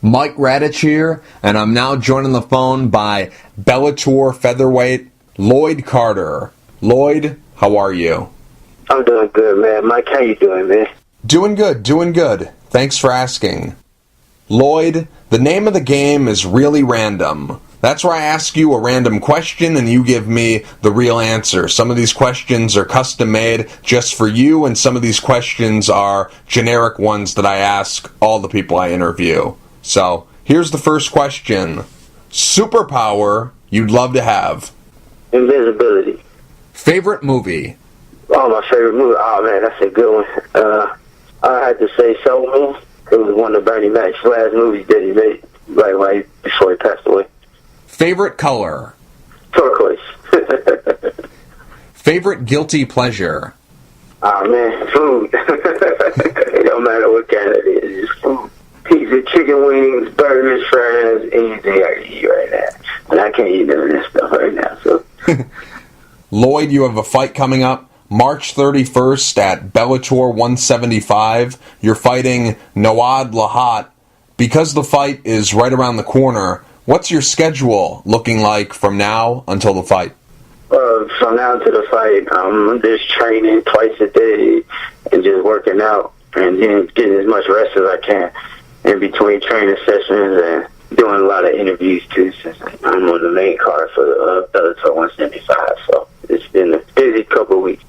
Mike Radich here, and I'm now joined on the phone by Bellator Featherweight Lloyd Carter. Lloyd, how are you? I'm doing good, man. Mike, how you doing, man? Doing good. Thanks for asking. Lloyd, the name of the game is really random. That's where I ask you a random question and you give me the real answer. Some of these questions are custom made just for you, and some of these questions are generic ones that I ask all the people I interview. So, here's the first question. Superpower you'd love to have? Invisibility. Favorite movie? Oh, my favorite movie? Oh, man, that's a good one. I had to say Soul Man. It was one of Bernie Mac's last movies that he made right before he passed away. Favorite color? Turquoise. Favorite guilty pleasure? Oh, man, food. It don't matter what kind it is, it's food. Pizza, chicken wings, burgers, fries, anything I can eat right now. And I can't eat none of this stuff right now, so. Lloyd, you have a fight coming up March 31st at Bellator 175. You're fighting Noad Lahat. Because the fight is right around the corner, what's your schedule looking like from now until the fight? From now to the fight, I'm just training twice a day and just working out and then getting as much rest as I can in between training sessions and doing a lot of interviews too, since I'm on the main card for the Bellator 175. So it's been a busy couple of weeks.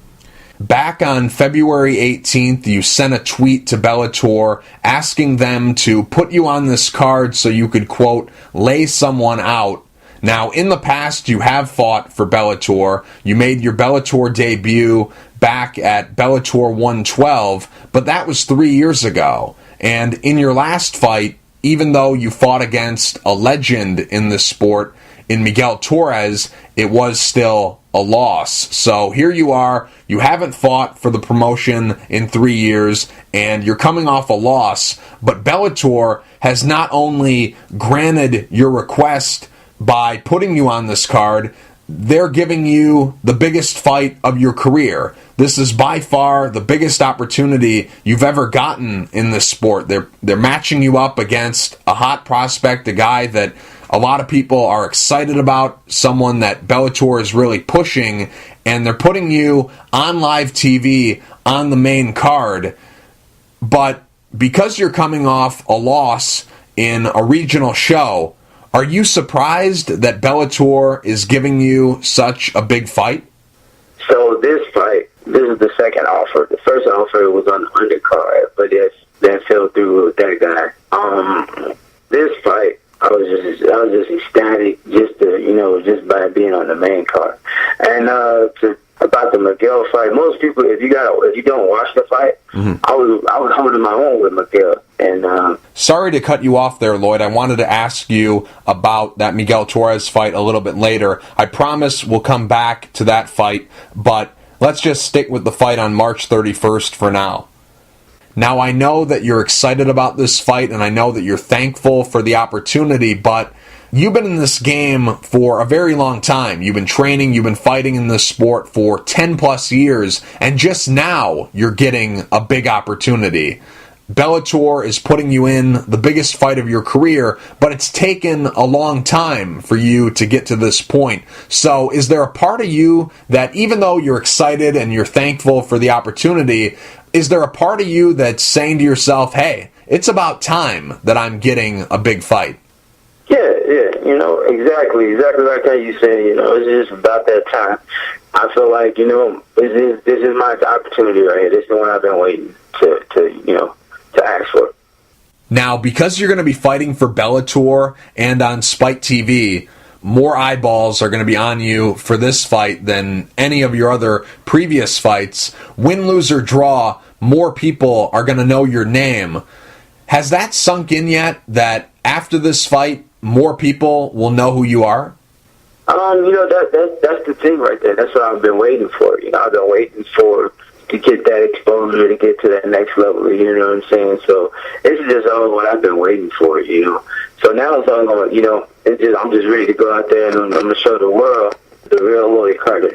Back on February 18th, you sent a tweet to Bellator asking them to put you on this card so you could, quote, lay someone out. Now, in the past, you have fought for Bellator. You made your Bellator debut back at Bellator 112, but that was 3 years ago. And in your last fight, even though you fought against a legend in this sport, in Miguel Torres, it was still a loss. So here you are, you haven't fought for the promotion in 3 years, and you're coming off a loss, but Bellator has not only granted your request by putting you on this card, they're giving you the biggest fight of your career. This is by far the biggest opportunity you've ever gotten in this sport. They're matching you up against a hot prospect, a guy that a lot of people are excited about, someone that Bellator is really pushing, and they're putting you on live TV on the main card. But because you're coming off a loss in a regional show, are you surprised that Bellator is giving you such a big fight? So this fight, this is the second offer. The first offer was on the undercard, but that fell through with that guy. This fight, I was just ecstatic just by being on the main card. And about the Miguel fight, most people, if you don't watch the fight, I was holding my own with Miguel. And sorry to cut you off there, Lloyd. I wanted to ask you about that Miguel Torres fight a little bit later. I promise we'll come back to that fight, but let's just stick with the fight on March 31st for now. Now, I know that you're excited about this fight, and I know that you're thankful for the opportunity, but you've been in this game for a very long time. You've been training, you've been fighting in this sport for 10 plus years, and just now you're getting a big opportunity. Bellator is putting you in the biggest fight of your career, but it's taken a long time for you to get to this point. So is there a part of you that, even though you're excited and you're thankful for the opportunity, is there a part of you that's saying to yourself, hey, it's about time that I'm getting a big fight? Yeah, exactly like how you said, it's just about that time. I feel like, this is my opportunity right here. This is the one I've been waiting to ask for. Now, because you're going to be fighting for Bellator and on Spike TV, more eyeballs are going to be on you for this fight than any of your other previous fights. Win, lose, or draw, more people are going to know your name. Has that sunk in yet, that after this fight, more people will know who you are? That's the thing right there. That's what I've been waiting for. I've been waiting to get that exposure, to get to that next level, you know what I'm saying? So this is just all what I've been waiting for, So now it's all going, I'm just ready to go out there and I'm going to show the world the real Lloyd Carter,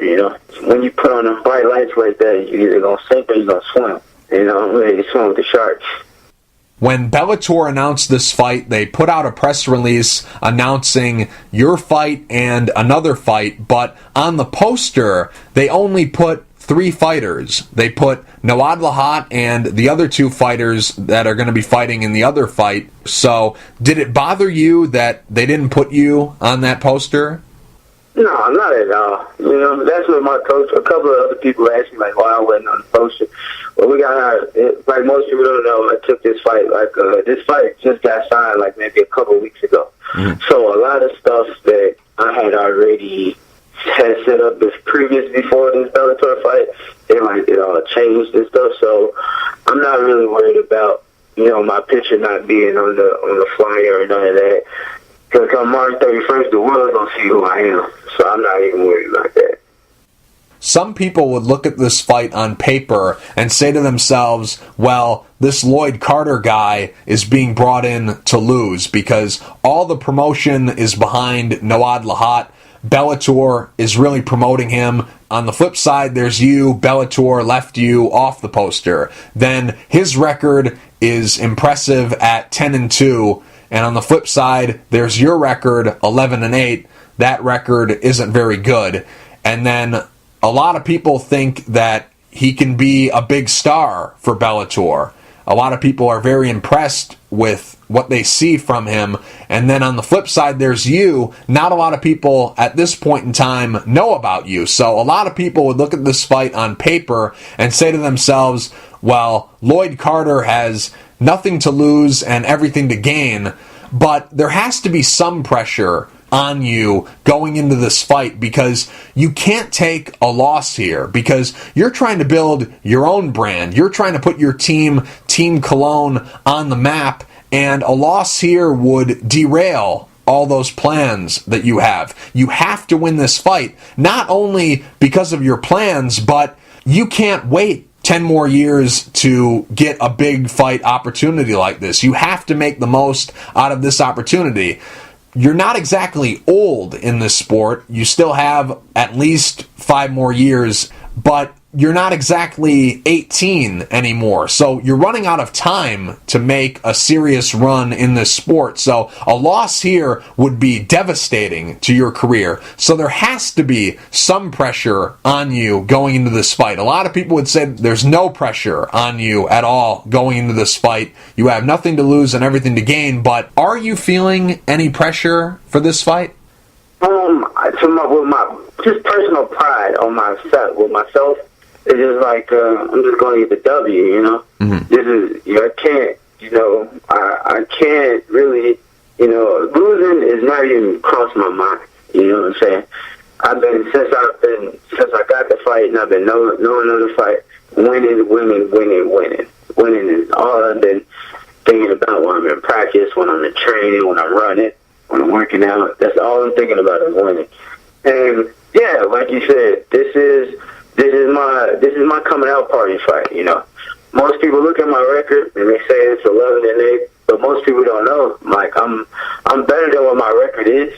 When you put on them bright lights like that, you're either going to sink or you're going to swim. I'm ready to swim with the sharks. When Bellator announced this fight, they put out a press release announcing your fight and another fight, but on the poster, they only put 3 fighters. They put Nawad Lahat and the other 2 fighters that are going to be fighting in the other fight. So, did it bother you that they didn't put you on that poster? No, not at all. You know, that's what my coach, a couple of other people asked me, like, why I wasn't on the poster. Well, we got, like most people don't know, I took this fight, this fight just got signed, like, maybe a couple of weeks ago. Mm-hmm. So a lot of stuff that I had already had set up before this Bellator fight, it all changed and stuff. So I'm not really worried about, my picture not being on the flyer or none of that. Because come March 31st, the world's going to see who I am. So I'm not even worried about that. Some people would look at this fight on paper and say to themselves, well, this Lloyd Carter guy is being brought in to lose because all the promotion is behind Nawad Lahat. Bellator is really promoting him. On the flip side, there's you. Bellator left you off the poster. Then his record is impressive at 10-2. And on the flip side, there's your record, 11-8. That record isn't very good. And then a lot of people think that he can be a big star for Bellator. A lot of people are very impressed with what they see from him. And then on the flip side, there's you. Not a lot of people at this point in time know about you. So a lot of people would look at this fight on paper and say to themselves, well, Lloyd Carter has nothing to lose and everything to gain, but there has to be some pressure on you going into this fight because you can't take a loss here because you're trying to build your own brand. You're trying to put your Team Cologne on the map, and a loss here would derail all those plans that you have. You have to win this fight, not only because of your plans, but you can't wait 10 more years to get a big fight opportunity like this. You have to make the most out of this opportunity. You're not exactly old in this sport. You still have at least 5 more years, but you're not exactly 18 anymore. So you're running out of time to make a serious run in this sport. So a loss here would be devastating to your career. So there has to be some pressure on you going into this fight. A lot of people would say there's no pressure on you at all going into this fight. You have nothing to lose and everything to gain. But are you feeling any pressure for this fight? With my just personal pride on myself, it's just like I'm just going to get the W. Mm-hmm. This is I can't. I can't really. Losing is not even crossed my mind. You know what I'm saying? Since I got the fight and I've been knowing the fight, winning. Winning is all I've been thinking about when I'm in practice, when I'm in training, when I'm running, when I'm working out. That's all I'm thinking about is winning. And yeah, like you said, this is my coming out party fight. Most people look at my record and they say it's 11-8, but most people don't know. Like I'm better than what my record is.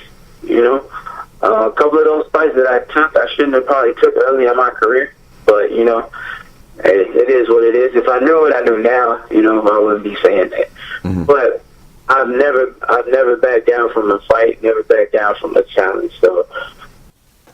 A couple of those fights that I took, I shouldn't have probably took early in my career, but it is what it is. If I knew what I knew now, I wouldn't be saying that. Mm-hmm. But I've never backed down from a fight, never backed down from a challenge. So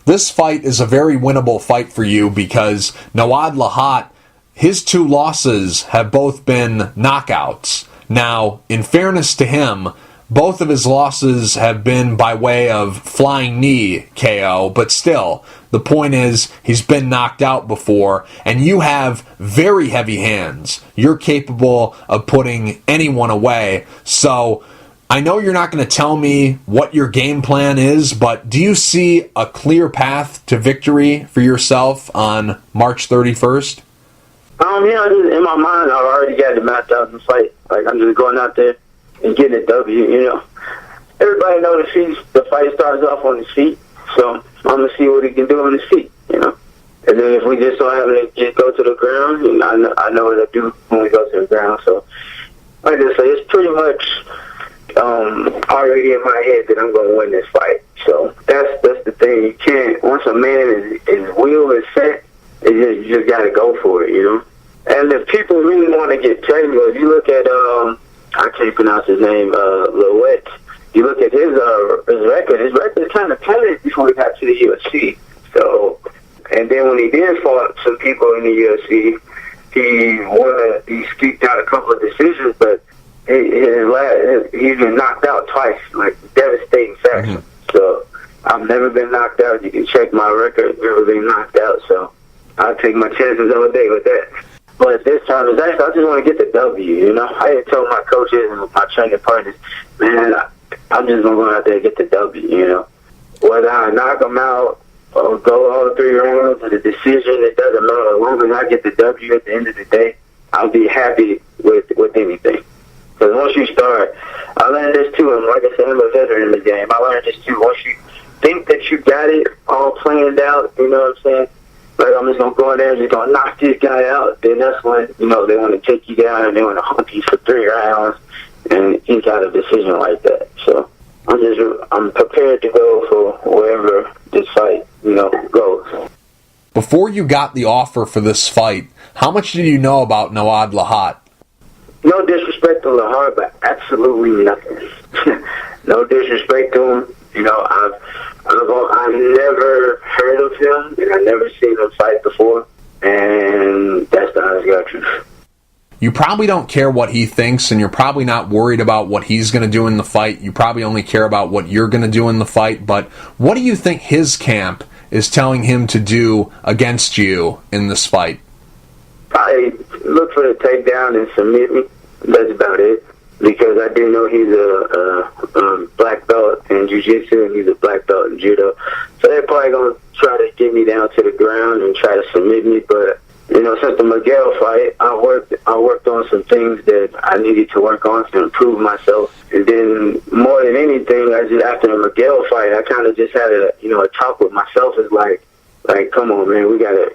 this fight is a very winnable fight for you because Nawad Lahat, his 2 losses have both been knockouts. Now, in fairness to him, both of his losses have been by way of flying knee KO, but still, the point is he's been knocked out before, and you have very heavy hands. You're capable of putting anyone away. So I know you're not going to tell me what your game plan is, but do you see a clear path to victory for yourself on March 31st? Just in my mind, I've already got it mapped out in the fight. Like, I'm just going out there and getting a W, Everybody knows the fight starts off on his feet, so I'm going to see what he can do on his feet, And then if we just so happen to just go to the ground, and I know what to do when we go to the ground. So, like I say, it's pretty much already in my head that I'm going to win this fight. So that's the thing. You can't, once a man his will is set, you just got to go for it, And if people really want to get technical, if you look at I can't pronounce his name, Lloyd. You look at his record. His record is kind of padded before he got to the UFC. So, and then when he did fought some people in the UFC, he squeaked out a couple of decisions, but he's been knocked out twice, like devastating fashion. Mm-hmm. So I've never been knocked out. You can check my record. Never been knocked out. So I'll take my chances all day with that. But this time, I just want to get the W. You know, I had told my coaches and my training partners, man, I'm just gonna go out there and get the W. You know, whether I knock them out or go all 3 rounds with a decision, it doesn't matter. As long as I get the W at the end of the day, I'll be happy with anything. Because once you start, I learned this too, and like I said, I'm a veteran in the game. I learned this too. Once you think that you got it all planned out, you know what I'm saying? Like, I'm just going to go in there and just going to knock this guy out. Then that's when, you know, they want to take you down and they want to hump you for 3 rounds and ink out a decision like that. So I'm prepared to go for wherever this fight, you know, goes. Before you got the offer for this fight, how much did you know about Nawad Lahat? No disrespect to Lahar, but absolutely nothing. No disrespect to him. You know, I've never heard of him, and I've never seen him fight before, and that's the honest God truth. You probably don't care what he thinks, and you're probably not worried about what he's going to do in the fight. You probably only care about what you're going to do in the fight, but what do you think his camp is telling him to do against you in this fight? Probably look for the takedown and submit me. That's about it. Because I do know he's a black belt in jiu-jitsu and he's a black belt in judo. So they're probably going to try to get me down to the ground and try to submit me. But, you know, since the Miguel fight, I worked on some things that I needed to work on to improve myself. And then more than anything, after the Miguel fight, I kind of just had a talk with myself. It's like, come on, man, we gotta.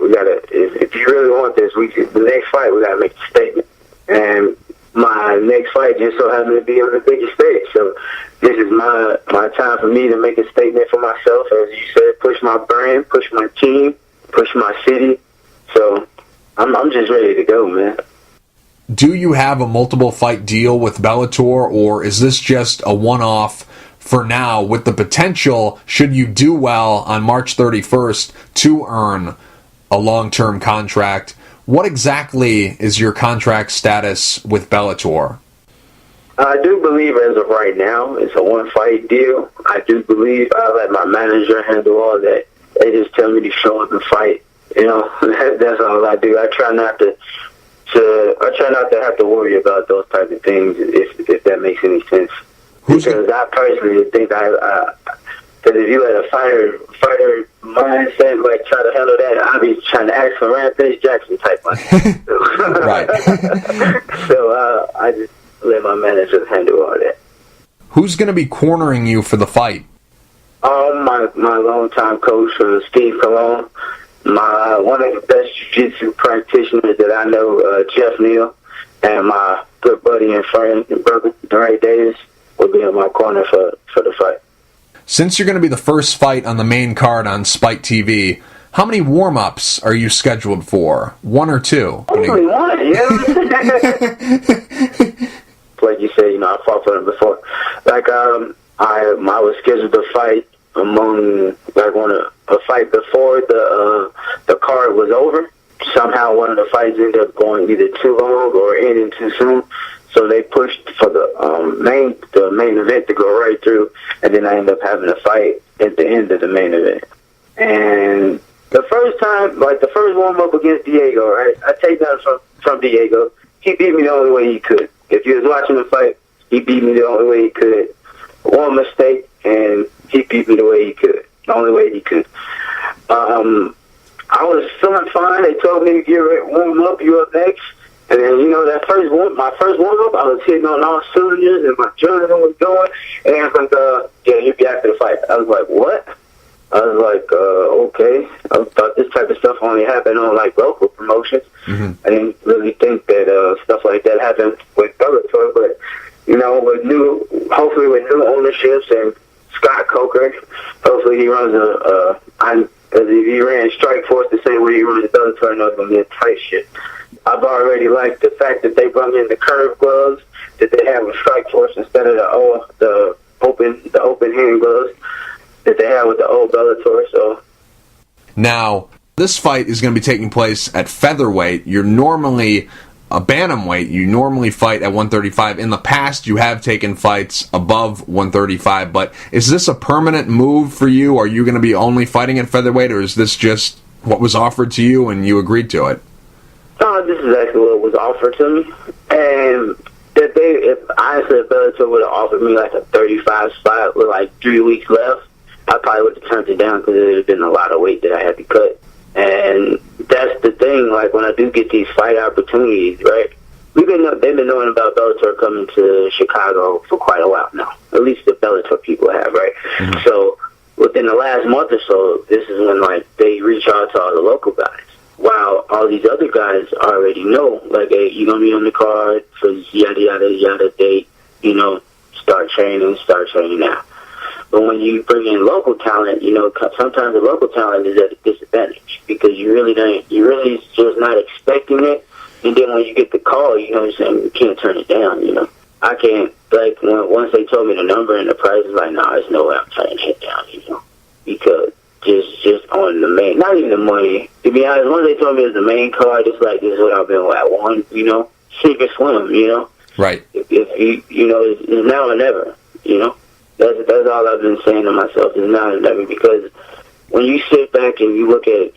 If you really want this, the next fight, we gotta make a statement. And my next fight just so happened to be on the biggest stage. So this is my time for me to make a statement for myself. As you said, push my brand, push my team, push my city. So I'm just ready to go, man. Do you have a multiple fight deal with Bellator, or is this just a one-off for now with the potential, should you do well on March 31st, to earn a long-term contract? What exactly is your contract status with Bellator? I do believe as of right now, it's a one-fight deal. I do believe I let my manager handle all that. They just tell me to show up and fight. You know, that's all I do. I try not to have to worry about those type of things, if that makes any sense. Because I personally think that if you let a fighter mindset, like, try to handle that, I'll be trying to act for Rampage Jackson type one. Right. So I just let my manager handle all that. Who's going to be cornering you for the fight? My longtime coach, Steve Colon. One of the best jiu-jitsu practitioners that I know, Jeff Neal, and my good buddy and friend and brother, Ray Davis, will be in my corner for the fight. Since you're going to be the first fight on the main card on Spike TV, how many warm-ups are you scheduled for? 1 or 2? Only 1, yeah. Like you said, I fought for them before. Like, I was scheduled to fight a fight before the card was over. Somehow one of the fights ended up going either too long or ending too soon. So they pushed for the main event to go right through, and then I ended up having a fight at the end of the main event. And the first time, like the first warm-up against Diego, right, I take down from Diego. He beat me the only way he could. If you was watching the fight, he beat me the only way he could. One mistake, and he beat me the way he could. The only way he could. I was feeling fine. They told me to get ready, warm up, you up next. And then, my first warm-up, I was hitting on all cylinders, and my adrenaline was going. And I was like, yeah, you'll be after the fight. I was like, what? I was like, okay. I thought this type of stuff only happened on, like, local promotions. Mm-hmm. I didn't really think that stuff like that happened with Bellator. But, hopefully with new ownerships and Scott Coker, hopefully he runs if he ran Strike Force the same way he runs Bellator, I know it's going to be a tight shit. I've already liked the fact that they brought in the curved gloves, that they have a strike force instead of the open hand gloves that they have with the old Bellator. So now this fight is going to be taking place at featherweight. You're normally a bantamweight. You normally fight at 135. In the past, you have taken fights above 135, but is this a permanent move for you? Are you going to be only fighting at featherweight, or is this just what was offered to you and you agreed to it? No, this is actually what was offered to me. And if Bellator would have offered me like a 35 spot with like 3 weeks left, I probably would have turned it down because there would have been a lot of weight that I had to cut. And that's the thing, like when I do get these fight opportunities, right? They've been knowing about Bellator coming to Chicago for quite a while now. At least the Bellator people have, right? Mm-hmm. So within the last month or so, this is when like they reach out to all the local guys. While all these other guys already know, like, hey, you're gonna be on the card for yada yada yada date, start training now. But when you bring in local talent, sometimes the local talent is at a disadvantage because you're just not expecting it. And then when you get the call, you can't turn it down, I can't, like, once they told me the number and the price, is like, there's no way I'm turning it down, because just on the main, not even the money. To be honest, once they told me it was the main card, it's like, this is what I've been at one, sink or swim, Right. If it's now or never, That's all I've been saying to myself is now or never, because when you sit back and you look at,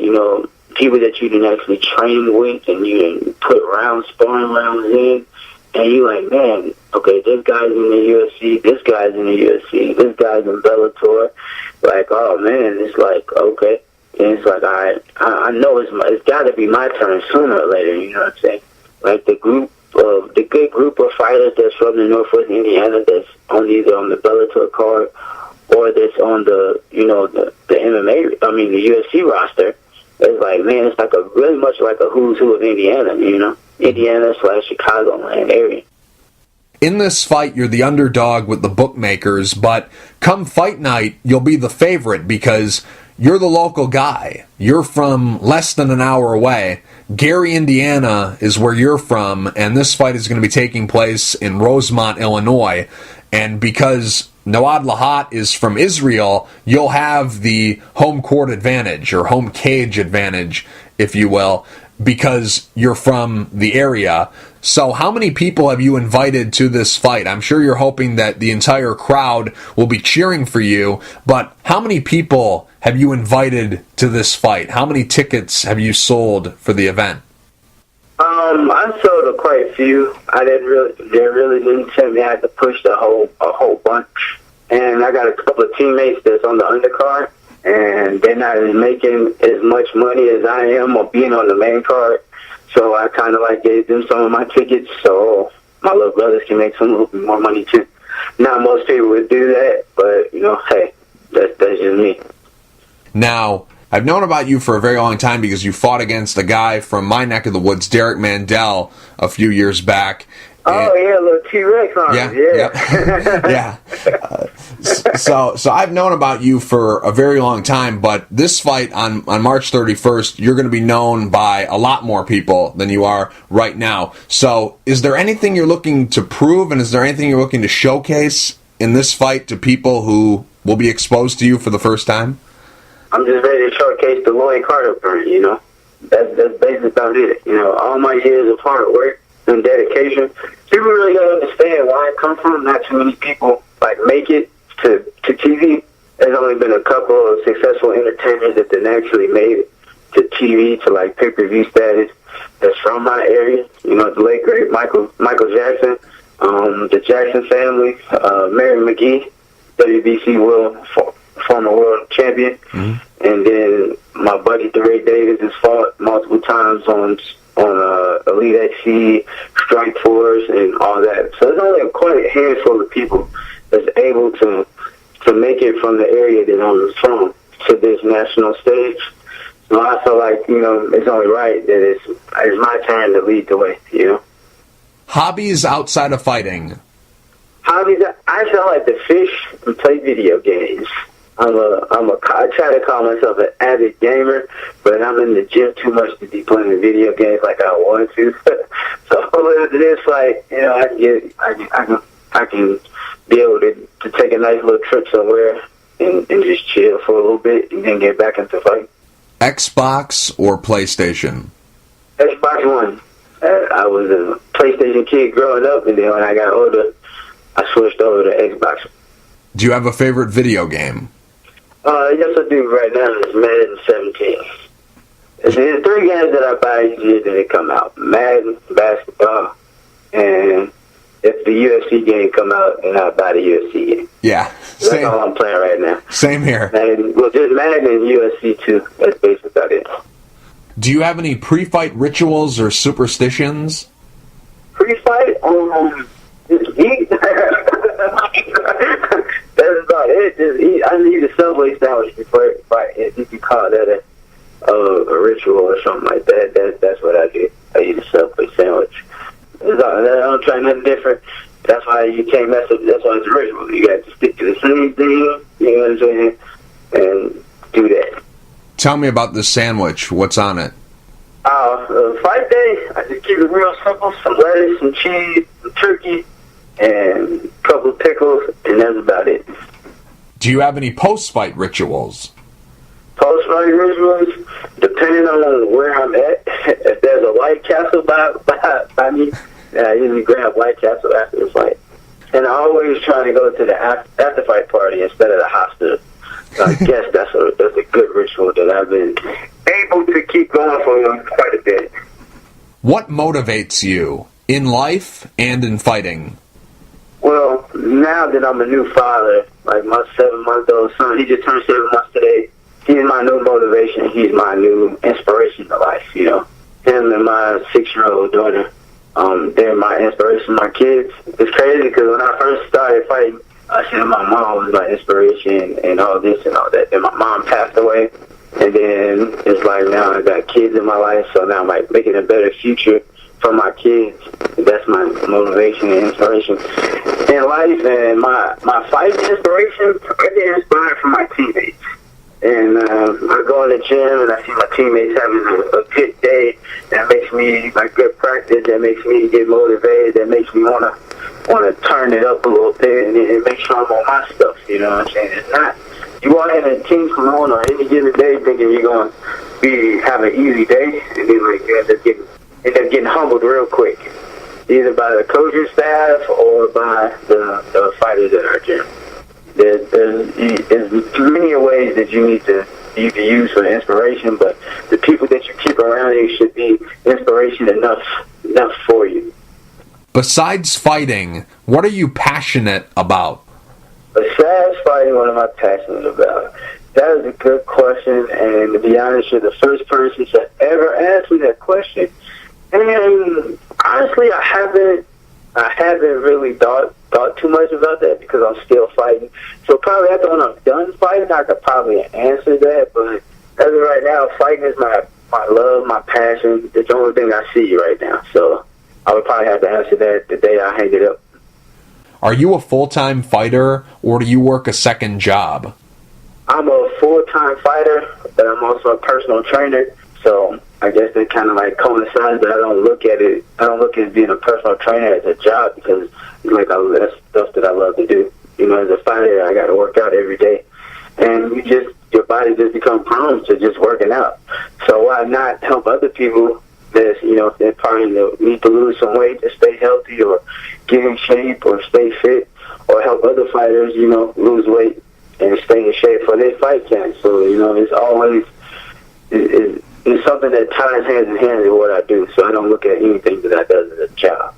people that you didn't actually train with and you didn't put sparring rounds in, and you're like, man, okay, this guy's in the UFC, this guy's in the UFC, this guy's in Bellator. Like, oh, man, it's like, okay. And it's like, I know it's got to be my turn sooner or later, you know what I'm saying? Like, the good group of fighters that's from the Northwest Indiana that's either on the Bellator card or that's on the MMA, the UFC roster, it's like, man, it's like really much like a who's who of Indiana, Indiana/Chicagoland area. In this fight, you're the underdog with the bookmakers, but come fight night, you'll be the favorite because you're the local guy. You're from less than an hour away. Gary, Indiana is where you're from, and this fight is going to be taking place in Rosemont, Illinois. And because Nawad Lahat is from Israel, you'll have the home court advantage, or home cage advantage, if you will, because you're from the area. So how many people have you invited to this fight? I'm sure you're hoping that the entire crowd will be cheering for you, but how many people have you invited to this fight? How many tickets have you sold for the event? I sold quite a few. They really didn't tell me I had to push a whole bunch. And I got a couple of teammates that's on the undercard, and they're not making as much money as I am or being on the main card. So I kind of like gave them some of my tickets so my little brothers can make some little bit more money too. Not most people would do that, but hey, that's just me. Now, I've known about you for a very long time because you fought against a guy from my neck of the woods, Derek Mandel, a few years back. Oh, yeah, little T-Rex on Yeah. So I've known about you for a very long time, but this fight on March 31st, you're going to be known by a lot more people than you are right now. So is there anything you're looking to prove, and is there anything you're looking to showcase in this fight to people who will be exposed to you for the first time? I'm just ready to showcase the Lloyd Carter brand, That's basically about it. All my years of hard work and dedication. People really don't understand where I come from. Not too many people make it to TV. There's only been a couple of successful entertainers that then actually made it to TV to pay-per-view status. That's from my area. The late great Michael Jackson, the Jackson family, Mary McGee, WBC former world champion, and then my buddy DeRay Davis has fought multiple times on Elite XC, Strike Force, and all that. So there's only quite a handful of people that's able to make it from the area that I'm from to this national stage. So I feel like, it's only right that it's my turn to lead the way, Hobbies outside of fighting? Hobbies, I feel like to fish and play video games. I try to call myself an avid gamer, but I'm in the gym too much to be playing video games like I want to. So it's like, you know, I can be able to take a nice little trip somewhere and just chill for a little bit and then get back into fighting. Xbox or PlayStation? Xbox One. I was a PlayStation kid growing up, and then when I got older, I switched over to Xbox. Do you have a favorite video game? Yes, I do right now. It's Madden 17. There's 3 games that I buy each year that they come out. Madden, basketball, and if the UFC game come out, then I buy the UFC game. Yeah. That's all I'm playing right now. Same here. Well, just Madden and UFC too. That's basically about it. Do you have any pre-fight rituals or superstitions? Pre-fight? Just eat. That's about it. Just eat. I need a Subway sandwich before every fight. If you can call that a ritual or something like that, that's what I do. I eat a Subway sandwich. I don't try nothing different. That's why you can't mess up. That's why it's a ritual. You got to stick to the same thing, you know what I'm saying, and do that. Tell me about this sandwich. What's on it? Fight day, I just keep it real simple. Some lettuce, some cheese, some turkey, and a couple of pickles, and that's about it. Do you have any post-fight rituals? Post-fight rituals, depending on where I'm at. If there's a White Castle by me, I usually grab White Castle after the fight. And I always try to go to the after-fight party instead of the hospital. So I guess that's a good ritual that I've been able to keep going for quite a bit. What motivates you in life and in fighting? Well, now that I'm a new father, like my 7-month-old son, he just turned 7 months today. He's my new motivation. He's my new inspiration to life, you know. Him and my 6-year-old daughter, they're my inspiration, my kids. It's crazy because when I first started fighting, I said my mom was my inspiration and all this and all that. Then my mom passed away. And then it's like now I got kids in my life, so now I'm like making a better future for my kids. That's my motivation and inspiration in life. And my fight inspiration, I get inspired from my teammates. And I go in the gym and I see my teammates having a good day. That makes me like good practice. That makes me get motivated. That makes me want to turn it up a little bit and it makes sure I'm on my stuff. You know what I'm saying? It's not you walk in a team salon or any given day thinking you're going to have an easy day, and then like you end up getting humbled real quick, either by the coaching staff or by the fighters at our gym. There's many ways that you can use for inspiration, but the people that you keep around you should be inspiration enough for you. Besides fighting, what are you passionate about? Besides fighting, what am I passionate about? That is a good question, and to be honest, you're the first person to ever ask me that question. And honestly, I haven't really thought too much about that because I'm still fighting. So probably after when I'm done fighting, I could probably answer that. But as of right now, fighting is my love, my passion. It's the only thing I see right now. So I would probably have to answer that the day I hang it up. Are you a full-time fighter, or do you work a second job? I'm a full-time fighter, but I'm also a personal trainer. So I guess that kind of like coincides, but I don't look at being a personal trainer as a job because like that's stuff that I love to do. You know, as a fighter, I got to work out every day, and your body just becomes prone to just working out. So why not help other people that's, you know, they're probably need to lose some weight to stay healthy or get in shape or stay fit, or help other fighters, you know, lose weight and stay in shape for their fight camp. So, you know, it's always it's something that ties hands in hand with what I do. So I don't look at anything that I do as a job.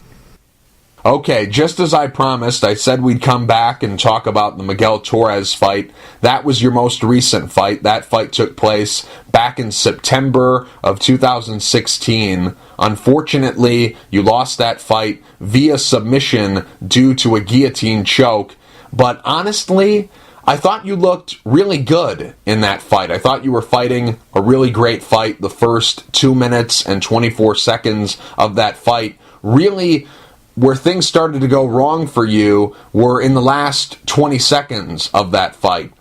Okay, just as I promised, I said we'd come back and talk about the Miguel Torres fight. That was your most recent fight. That fight took place back in September of 2016. Unfortunately, you lost that fight via submission due to a guillotine choke. But honestly, I thought you looked really good in that fight. I thought you were fighting a really great fight. The first 2 minutes and 24 seconds of that fight really, where things started to go wrong for you, were in the last 20 seconds of that fight.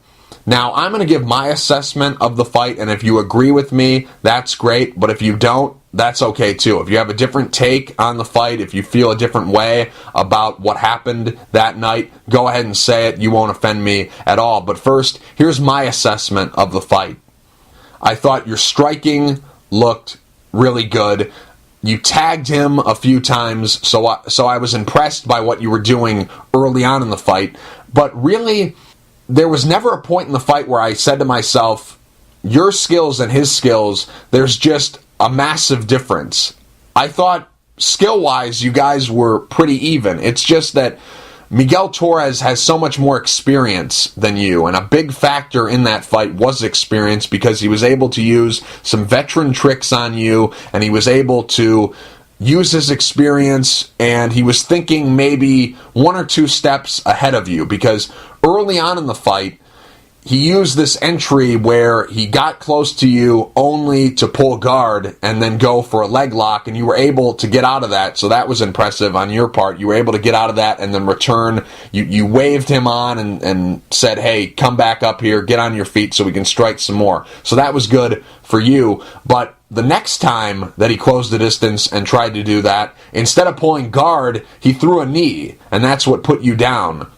Now, I'm going to give my assessment of the fight, and if you agree with me, that's great, but if you don't, that's okay too. If you have a different take on the fight, if you feel a different way about what happened that night, go ahead and say it. You won't offend me at all. But first, here's my assessment of the fight. I thought your striking looked really good. You tagged him a few times, so I was impressed by what you were doing early on in the fight. But really, there was never a point in the fight where I said to myself, your skills and his skills, there's just a massive difference. I thought skill-wise, you guys were pretty even. It's just that Miguel Torres has so much more experience than you, and a big factor in that fight was experience because he was able to use some veteran tricks on you, and he was able to use his experience, and he was thinking maybe one or two steps ahead of you because early on in the fight, he used this entry where he got close to you only to pull guard and then go for a leg lock, and you were able to get out of that, so that was impressive on your part. You were able to get out of that and then return. You waved him on and said, hey, come back up here, get on your feet so we can strike some more. So that was good for you, but the next time that he closed the distance and tried to do that, instead of pulling guard, he threw a knee, and that's what put you down.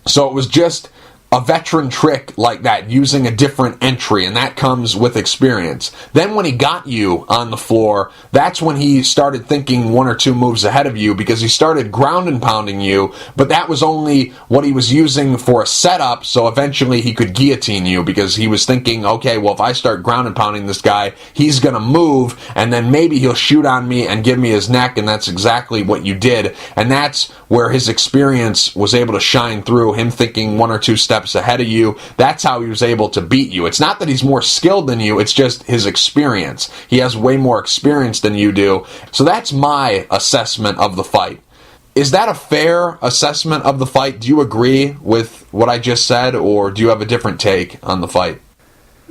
So it was just a veteran trick like that, using a different entry, and that comes with experience. Then when he got you on the floor, that's when he started thinking one or two moves ahead of you because he started ground and pounding you, but that was only what he was using for a setup, so eventually he could guillotine you because he was thinking, okay, well, if I start ground and pounding this guy, he's going to move, and then maybe he'll shoot on me and give me his neck, and that's exactly what you did, and that's where his experience was able to shine through, him thinking one or two steps ahead of you. That's how he was able to beat you. It's not that he's more skilled than you, it's just his experience. He has way more experience than you do. So that's my assessment of the fight. Is that a fair assessment of the fight? Do you agree with what I just said, or do you have a different take on the fight?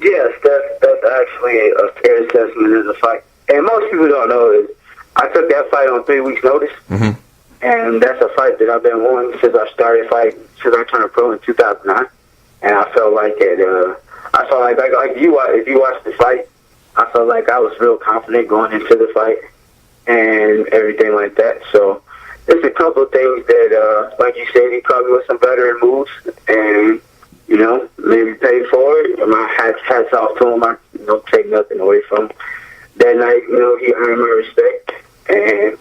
Yes, that's actually a fair assessment of the fight. And most people don't know is I took that fight on 3 weeks' notice. Mm-hmm. And that's a fight that I've been wanting since I started fighting, since I turned pro in 2009. And I felt like it. I felt like if you watch the fight, I felt like I was real confident going into the fight and everything like that. So there's a couple of things that, like you said, he caught me with some veteran moves, and maybe paid for it. And my hats off to him. I don't take nothing away from him. That night, he earned my respect, and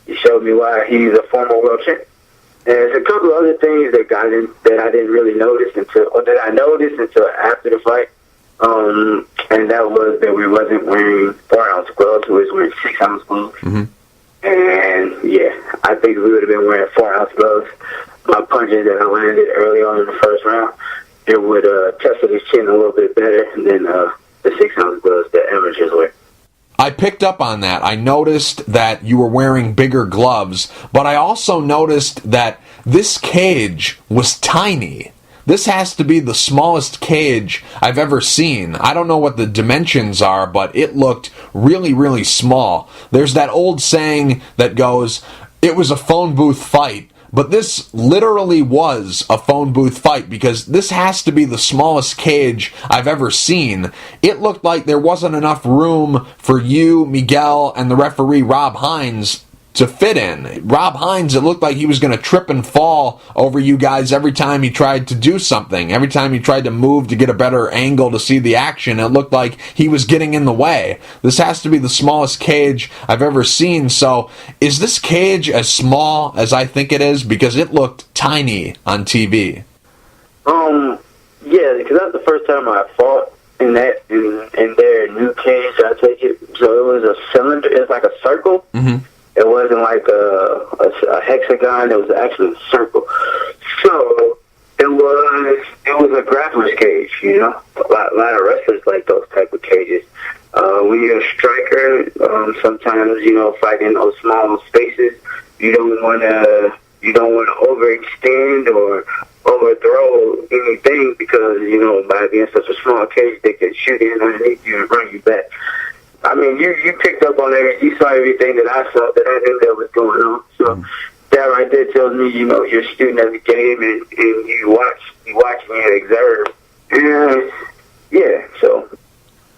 he showed me why he's a former world champion. And there's a couple of other things that I didn't really notice that I noticed until after the fight. And that was that we wasn't wearing 4-ounce gloves, we was wearing 6-ounce gloves. Mm-hmm. And yeah, I think we would have been wearing 4-ounce gloves. My punches that I landed early on in the first round, it would tested his chin a little bit better than the 6-ounce gloves that amateurs wear. I picked up on that. I noticed that you were wearing bigger gloves, but I also noticed that this cage was tiny. This has to be the smallest cage I've ever seen. I don't know what the dimensions are, but it looked really, really small. There's that old saying that goes, it was a phone booth fight. But this literally was a phone booth fight because this has to be the smallest cage I've ever seen. It looked like there wasn't enough room for you, Miguel, and the referee, Rob Hines, to fit in. Rob Hines, it looked like he was going to trip and fall over you guys every time he tried to do something. Every time he tried to move to get a better angle to see the action, it looked like he was getting in the way. This has to be the smallest cage I've ever seen. So, is this cage as small as I think it is? Because it looked tiny on TV. Yeah, because that's the first time I fought in their new cage, I take it. So it was a cylinder, it's like a circle. Mm-hmm. It wasn't like a hexagon. It was actually a circle. So it was a grappler's cage. A lot of wrestlers like those type of cages. When you're a striker, sometimes fighting those small spaces, you don't want to overextend or overthrow anything because by being such a small cage, they can shoot in underneath you and bring you back. I mean, you picked up on everything. You saw everything that I saw, that I knew that was going on. So that right there tells me, you're a student of the game, and you watch and you observe, And yeah, so.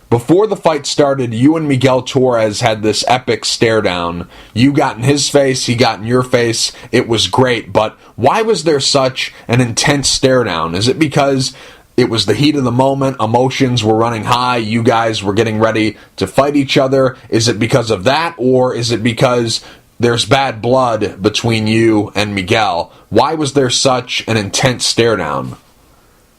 Before the fight started, you and Miguel Torres had this epic stare down. You got in his face, he got in your face. It was great, but why was there such an intense stare down? Is it because it was the heat of the moment, emotions were running high, you guys were getting ready to fight each other? Is it because of that, or is it because there's bad blood between you and Miguel? Why was there such an intense stare down?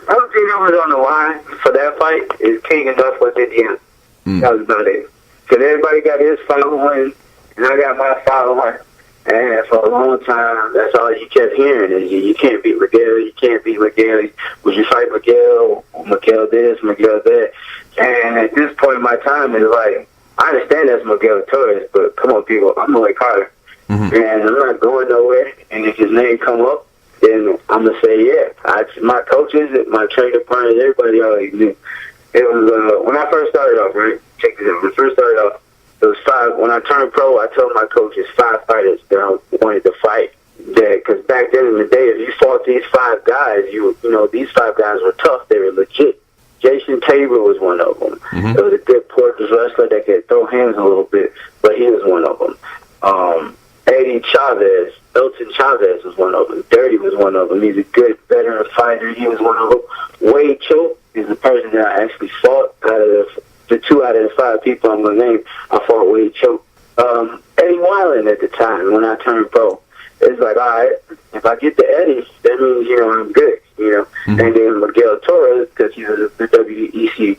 I don't think that was on the line for that fight. Is King enough was at the end. That was about it. Because everybody got his following, and I got my following. And for a long time, that's all you kept hearing is you can't beat Miguel, you can't beat Miguel. Would you fight Miguel? Miguel this, Miguel that. And at this point in my time, it's like, I understand that's Miguel Torres, but come on, people, I'm Lloyd Carter. And I'm not going nowhere. And if his name come up, then I'm going to say, yeah. My coaches, my trainer partners, everybody already knew. It was, when I first started off, right? Check this out. When I first started off, it was 5. When I turned pro, I told my coaches 5 fighters that I wanted to fight. Because back then in the day, if you fought these 5 guys, you know, these 5 guys were tough. They were legit. Jason Tabor was one of them. It was a good Portuguese wrestler that could throw hands a little bit, but he was one of them. Eddie Chavez, Elton Chavez was one of them. Dirty was one of them. He's a good veteran fighter. He was one of them. Wade Cho is the person that I actually fought out of the 2 out of the 5 people I'm going to name. I fought Wade Cho. Eddie Weiland at the time when I turned pro. It's like, all right, if I get to Eddie, that means, you know, I'm good, you know. And then Miguel Torres, because he was the WEC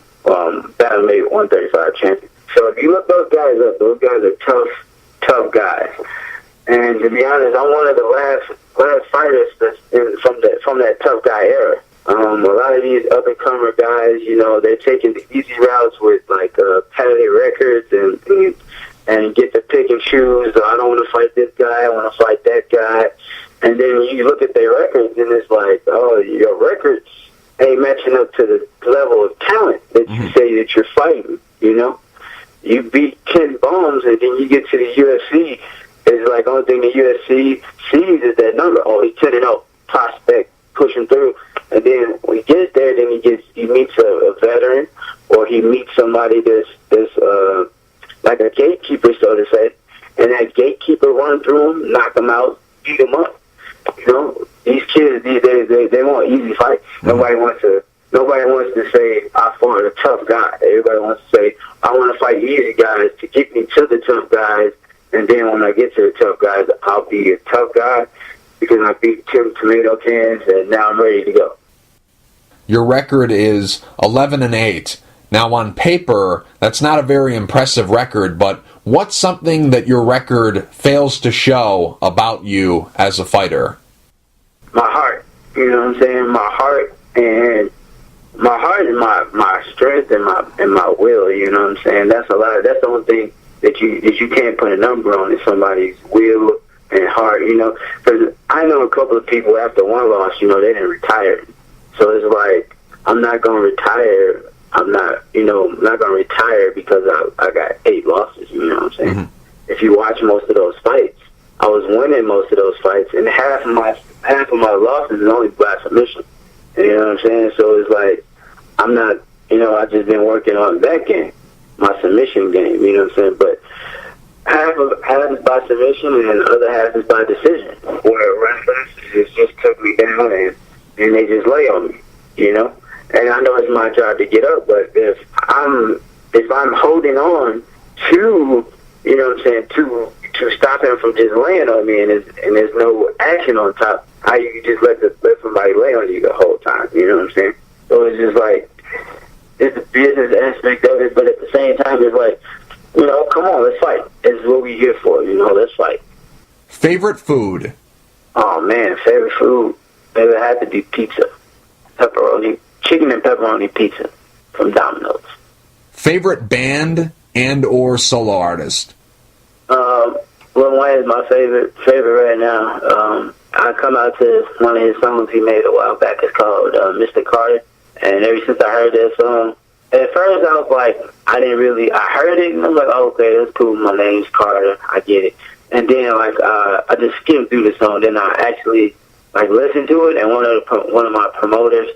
Featherweight 135 champion. So if you look those guys up, those guys are tough guys. And to be honest, I'm one of the last fighters that's from that tough guy era. A lot of these up-and-comer guys, you know, they're taking the easy routes with, like, padded records and get to pick and choose. I don't want to fight this guy. I want to fight that guy. And then you look at their records, and it's like, oh, your records ain't matching up to the level of talent that you say that you're fighting, you know? You beat Ken Bones, and then you get to the UFC. It's like, only thing the UFC sees is that number. Oh, he's 10-0, prospect, pushing through. And then when he gets there, then he meets a veteran, or he meets somebody that's like a gatekeeper, so to say. And that gatekeeper run through him, knock him out, beat him up. You know, these kids, they want easy fights. Nobody wants to say, I fought a tough guy. Everybody wants to say, I want to fight easy guys to get me to the tough guys. And then when I get to the tough guys, I'll be a tough guy because I beat 10 tomato cans, and now I'm ready to go. Your record is 11-8. Now, on paper, that's not a very impressive record, but what's something that your record fails to show about you as a fighter? My heart. You know what I'm saying? My heart and my strength and my will. You know what I'm saying? That's a lot. That's the only thing that you can't put a number on is somebody's will and heart. You know, because I know a couple of people after one loss, you know, they didn't retire. So it's like, I'm not gonna retire. I'm not gonna retire because I got 8 losses. You know what I'm saying? If you watch most of those fights, I was winning most of those fights, and half of my losses is only by submission. You know what I'm saying? So it's like, I'm not, you know, I just been working on that game, my submission game. You know what I'm saying? But half is by submission, and the other half is by decision, where wrestlers just took me down and they just lay on me. You know. And I know it's my job to get up, but if I'm holding on to, you know what I'm saying, to stop him from just laying on me, and there's no action on top, how you just let somebody lay on you the whole time, you know what I'm saying? So it's just like, it's the business aspect of it, but at the same time, it's like, you know, come on, let's fight. This is what we're here for, you know, let's fight. Favorite food? Oh, man, favorite food? It would have to be pizza. Pepperoni. Chicken and pepperoni pizza from Domino's. Favorite band and or solo artist? Lil Wayne is my favorite right now. I come out to one of his songs he made a while back. It's called Mr. Carter. And ever since I heard that song, at first I was like, I heard it and I was like, oh, okay, that's cool. My name's Carter. I get it. And then like I just skimmed through the song. Then I actually like listened to it, and one of my promoters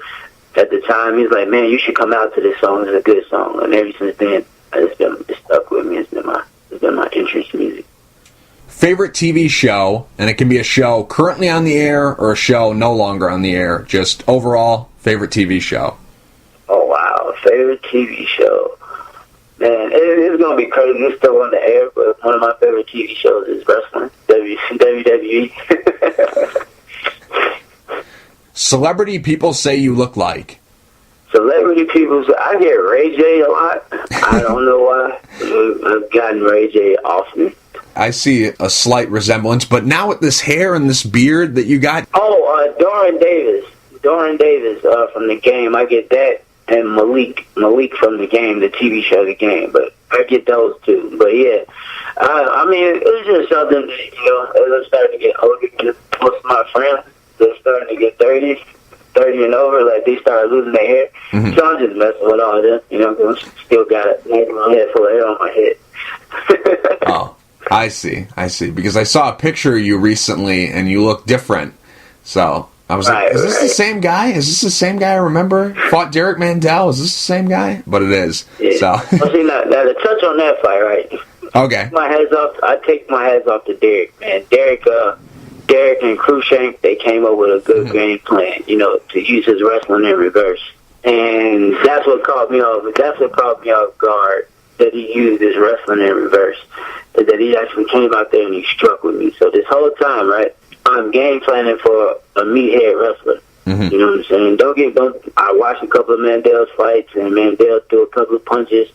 at the time. He's like, man, you should come out to this song. It's a good song. And ever since then, it's stuck with me. It's been my interest in music. Favorite TV show, and it can be a show currently on the air or a show no longer on the air, just overall favorite TV show. Oh, wow. Favorite TV show. Man, it's going to be crazy. It's still on the air, but one of my favorite TV shows is wrestling, WWE. Celebrity people say you look like. Celebrity people, I get Ray J a lot. I don't know why. I've gotten Ray J often. I see a slight resemblance, but now with this hair and this beard that you got... Oh, Doran Davis. Doran Davis from The Game. I get that. And Malik from The Game, the TV show The Game. But I get those two. But yeah, I mean, it's just something that, you know, as I'm starting to get older, most of my friends, they're starting to get 30 and over, like they start losing their hair. Mm-hmm. So I'm just messing with all this, you know, because I still got a head full of hair on my head. Oh, I see. Because I saw a picture of you recently, and you look different. So I was like, is this the same guy? Is this the same guy I remember? Fought Derek Mandel? Is this the same guy? But it is. Yeah. So. Well, see, now to touch on that fight, right? Okay. I take my hats off to Derek, man. Derek and Cruikshank, they came up with a good game plan, you know, to use his wrestling in reverse. And that's what caught me off. That's what caught me off guard, that he used his wrestling in reverse. That he actually came out there and he struck with me. So this whole time, right, I'm game planning for a meathead wrestler. Mm-hmm. You know what I'm saying? I watched a couple of Mandel's fights, and Mandel threw a couple of punches,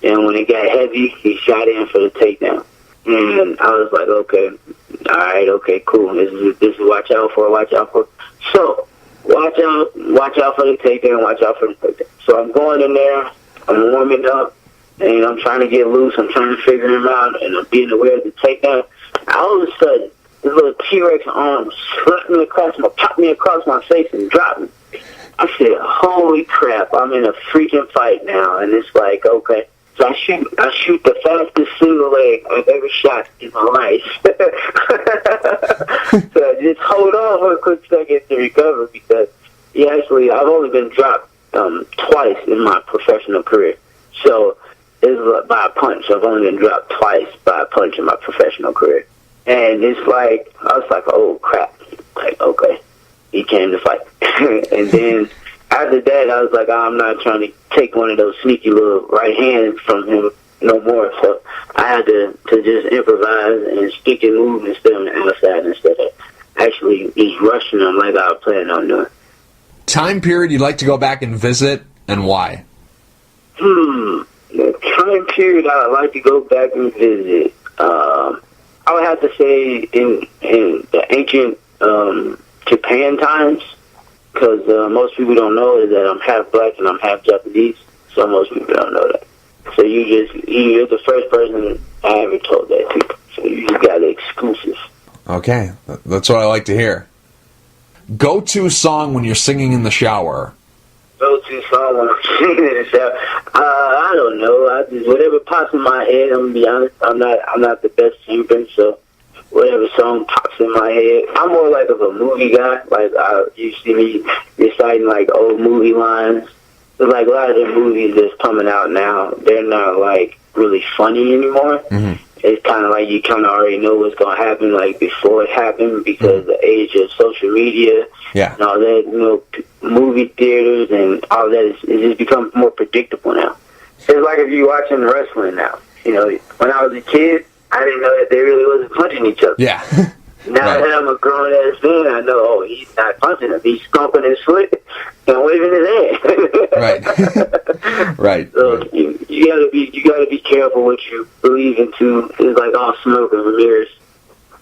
and when it got heavy, he shot in for the takedown. And I was like, okay, all right, okay, cool. This is watch out for. So watch out for the takedown, watch out for the takedown. So I'm going in there, I'm warming up, and I'm trying to get loose. I'm trying to figure him out, and I'm being aware of the takedown. All of a sudden, this little T-Rex arm popped me across my face and dropped me. I said, holy crap, I'm in a freaking fight now. And it's like, okay. So I shoot the fastest single leg I've ever shot in my life. So just hold on for a quick second to recover, because I've only been dropped twice in my professional career. So it's by a punch. I've only been dropped twice by a punch in my professional career. And it's like, I was like, oh crap. Like, okay, he came to fight. And then after that, I was like, I'm not trying to take one of those sneaky little right hands from him no more. So I had to just improvise and stick and move and stay on the outside instead of actually just rushing him like I was planning on doing. Time period you'd like to go back and visit, and why? The time period I would like to go back and visit, I would have to say in the ancient Japan times, because most people don't know is that I'm half black and I'm half Japanese, so most people don't know that. So you're the first person I ever told that to, so you just got it exclusive. Okay, that's what I like to hear. Go-to song when you're singing in the shower. Go-to song when I'm singing in the shower? I don't know. Whatever pops in my head. I'm gonna be honest. I'm not the best singer, so whatever song pops in my head. I'm more like of a movie guy. Like you see me reciting like old movie lines. But like a lot of the movies that's coming out now, they're not like really funny anymore. Mm-hmm. It's kind of like you kind of already know what's going to happen, like before it happened, because of the age of social media and all that, you know, movie theaters and all that, it's just become more predictable now. It's like if you're watching wrestling now. You know, when I was a kid, I didn't know that they really wasn't punching each other. Yeah. Now that I'm a grown-ass man, I know, he's not punching him. He's stomping his foot and waving his hand. Right. So you gotta be careful what you believe into. It's like all smoke and mirrors.